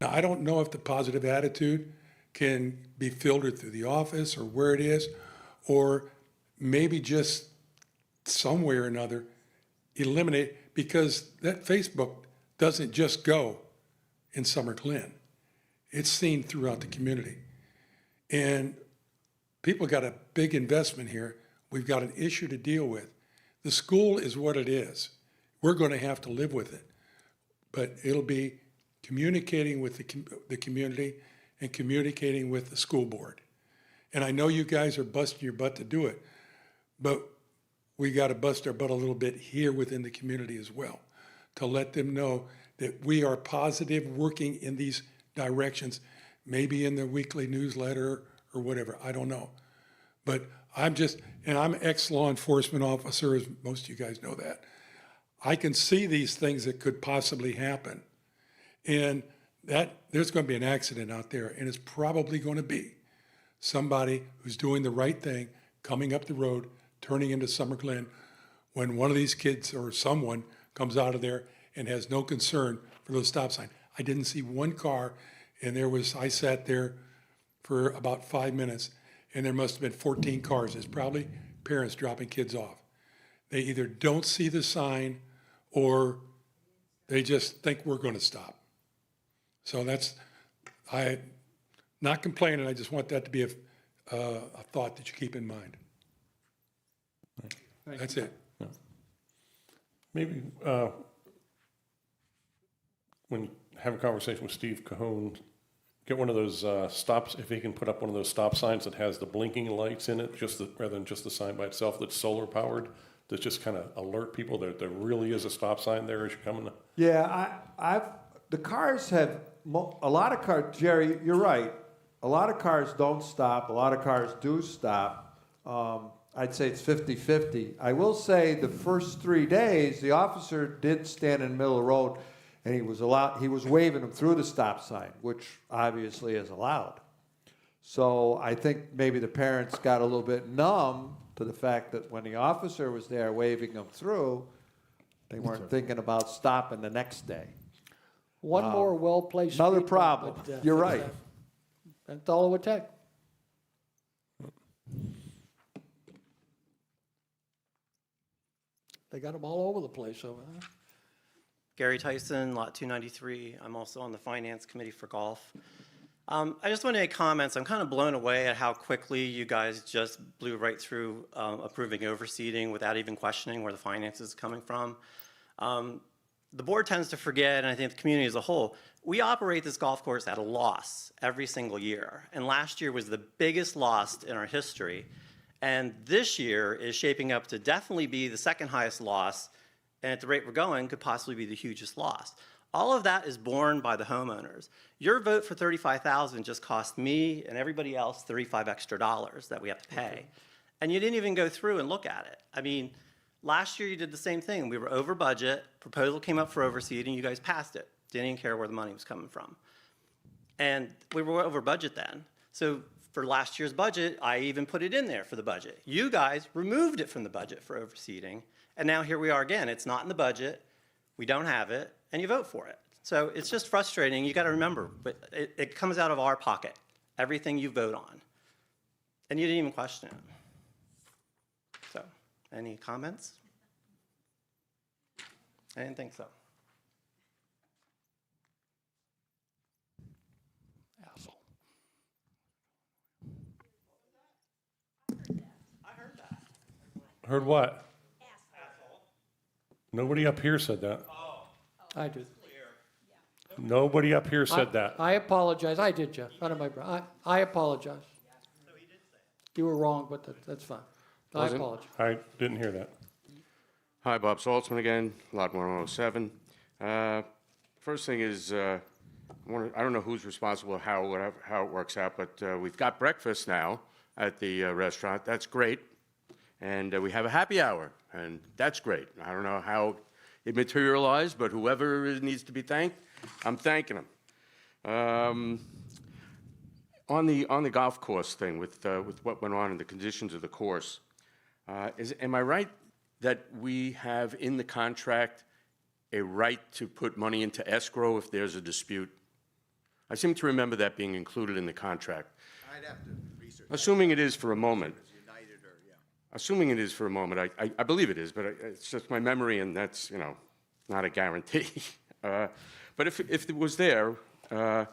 Now, I don't know if the positive attitude can be filtered through the office or where it is, or maybe just some way or another eliminate, because that Facebook doesn't just go in Summer Glen. It's seen throughout the community. And people got a big investment here. We've got an issue to deal with. The school is what it is. We're going to have to live with it. But it'll be communicating with the community and communicating with the school board. And I know you guys are busting your butt to do it, but we got to bust our butt a little bit here within the community as well, to let them know that we are positive, working in these directions, maybe in the weekly newsletter or whatever, I don't know. But I'm an ex-law enforcement officer, as most of you guys know that. I can see these things that could possibly happen. And that there's going to be an accident out there, and it's probably going to be somebody who's doing the right thing, coming up the road, turning into Summer Glen, when one of these kids or someone comes out of there and has no concern for the stop sign. I didn't see one car, and I sat there for about 5 minutes, and there must have been 14 cars. It's probably parents dropping kids off. They either don't see the sign or they just think we're going to stop. So I'm not complaining, I just want that to be a thought that you keep in mind. That's it. Maybe when you have a conversation with Steve Cahoon, get one of those stops, if he can put up one of those stop signs that has the blinking lights in it, rather than just the sign by itself that's solar powered, that just kind of alert people that there really is a stop sign there as you're coming. Yeah, the cars have, a lot of cars, Jerry, you're right. A lot of cars don't stop, a lot of cars do stop. I'd say it's 50-50. I will say the first 3 days, the officer did stand in the middle of the road, and he was waving them through the stop sign, which obviously is allowed. So I think maybe the parents got a little bit numb to the fact that when the officer was there waving them through, they weren't thinking about stopping the next day. One more well-placed. Another speed bump, problem. but, You're right. That's all it would take. They got them all over the place over there. Gary Tyson, Lot 293. I'm also on the Finance Committee for Golf. I just want to make comments. I'm kind of blown away at how quickly you guys just blew right through approving overseeding without even questioning where the finance is coming from. The board tends to forget, and I think the community as a whole, we operate this golf course at a loss every single year. And last year was the biggest loss in our history. And this year is shaping up to definitely be the second highest loss, and at the rate we're going, could possibly be the hugest loss. All of that is borne by the homeowners. Your vote for $35,000 just cost me and everybody else $35 extra that we have to pay. Okay. And you didn't even go through and look at it. I mean, last year you did the same thing. We were over budget, proposal came up for overseeding, you guys passed it. Didn't even care where the money was coming from. And we were over budget then. So for last year's budget, I even put it in there for the budget. You guys removed it from the budget for overseeding, and now here we are again. It's not in the budget, we don't have it, and you vote for it. So it's just frustrating. You got to remember, but it comes out of our pocket, everything you vote on, and you didn't even question it. So, any comments? I didn't think so. Asshole. Heard what? Asshole. Nobody up here said that. I did. Nobody up here said that. I apologize. I did, Jeff. I apologize. You were wrong, but that's fine. I apologize. I didn't hear that. Hi, Bob Saltzman again, Lot 107. First thing is, I don't know who's responsible, how it works out, but we've got breakfast now at the restaurant. That's great. And we have a happy hour, and that's great. I don't know how it materialized, but whoever needs to be thanked, I'm thanking them. On the golf course thing, with what went on and the conditions of the course, am I right that we have in the contract a right to put money into escrow if there's a dispute? I seem to remember that being included in the contract. I'd have to research. Assuming it is for a moment. Assuming it is for a moment, I believe it is, but it's just my memory, and that's, not a guarantee. But if it was there, to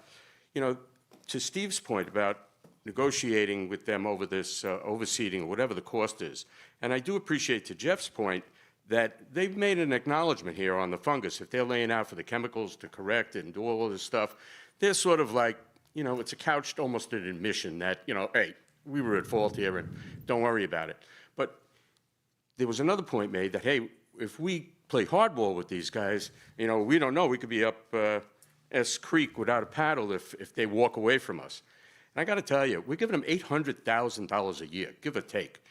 Steve's point about negotiating with them over this overseeding or whatever the cost is, and I do appreciate to Jeff's point that they've made an acknowledgement here on the fungus. If they're laying out for the chemicals to correct it and do all of this stuff, they're sort of like, it's a couched almost an admission that, hey, we were at fault here and don't worry about it. But there was another point made that, hey, if we play hardball with these guys, we don't know. We could be up S Creek without a paddle if they walk away from us. And I got to tell you, we're giving them $800,000 a year, give or take.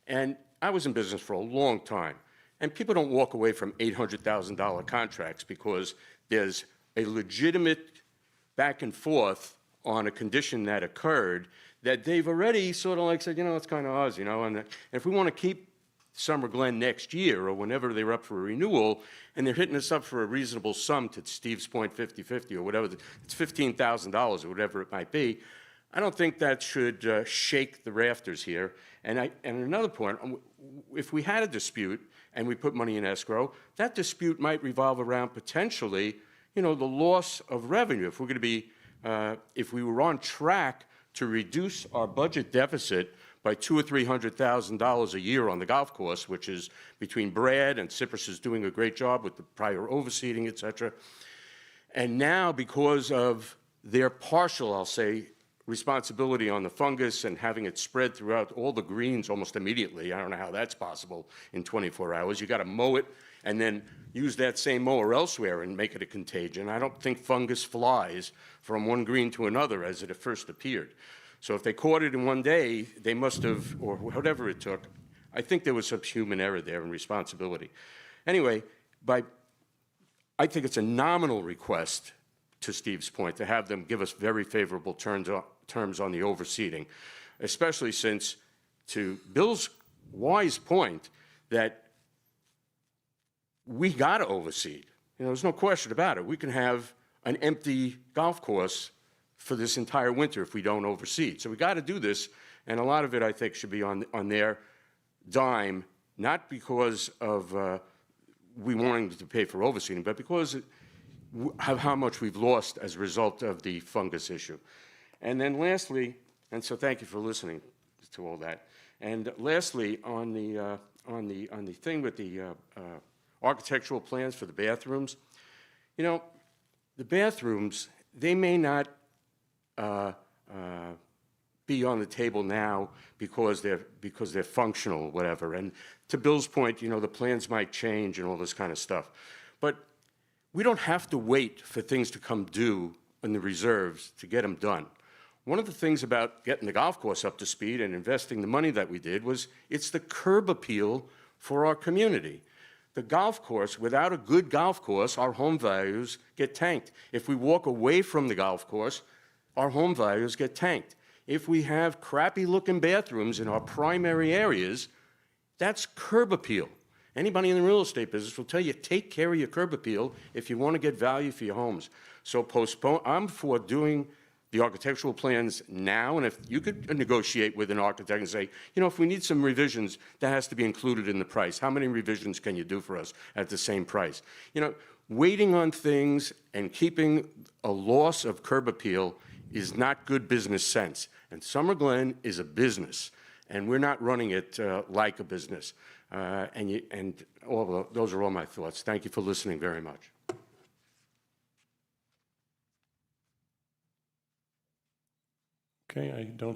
And I was in business for a long time. And people don't walk away from $800,000 contracts because there's a legitimate back and forth on a condition that occurred that they've already sort of like said, you know, it's kind of ours, you know, and if we want to keep Summer Glen next year or whenever they're up for a renewal, and they're hitting us up for a reasonable sum to Steve's point, 50/50 or whatever, it's $15,000 or whatever it might be, I don't think that should shake the rafters here. And another point, if we had a dispute and we put money in escrow, that dispute might revolve around potentially, you know, the loss of revenue. If we're going to be, if we were on track to reduce our budget deficit by $200,000 or $300,000 a year on the golf course, which is between Brad and Cypress is doing a great job with the prior overseeding, et cetera. And now, because of their partial, I'll say, responsibility on the fungus and having it spread throughout all the greens almost immediately, I don't know how that's possible in 24 hours. You got to mow it and then use that same mower elsewhere and make it a contagion. I don't think fungus flies from one green to another as it first appeared. So if they caught it in one day, they must have, or whatever it took, I think there was some human error there and responsibility. Anyway, I think it's a nominal request, to Steve's point, to have them give us very favorable terms on the overseeding, especially since, to Bill's wise point, that we got to overseed. You know, there's no question about it. We can have an empty golf course for this entire winter if we don't overseed. So we got to do this, and a lot of it, I think, should be on their dime, not because of we wanting to pay for overseeding, but because of how much we've lost as a result of the fungus issue. And then lastly, and so thank you for listening to all that. And lastly, on the thing with the architectural plans for the bathrooms, you know, the bathrooms, they may not be on the table now because they're functional, whatever. And to Bill's point, you know, the plans might change and all this kind of stuff. But we don't have to wait for things to come due in the reserves to get them done. One of the things about getting the golf course up to speed and investing the money that we did was it's the curb appeal for our community. The golf course, without a good golf course, our home values get tanked. If we walk away from the golf course, our home values get tanked. If we have crappy-looking bathrooms in our primary areas, that's curb appeal. Anybody in the real estate business will tell you, take care of your curb appeal if you want to get value for your homes. So postpone. I'm for doing the architectural plans now, and if you could negotiate with an architect and say, you know, if we need some revisions, that has to be included in the price. How many revisions can you do for us at the same price? You know, waiting on things and keeping a loss of curb appeal is not good business sense. And Summer Glen is a business, and we're not running it like a business. Those are all my thoughts. Thank you for listening very much. Okay, I don't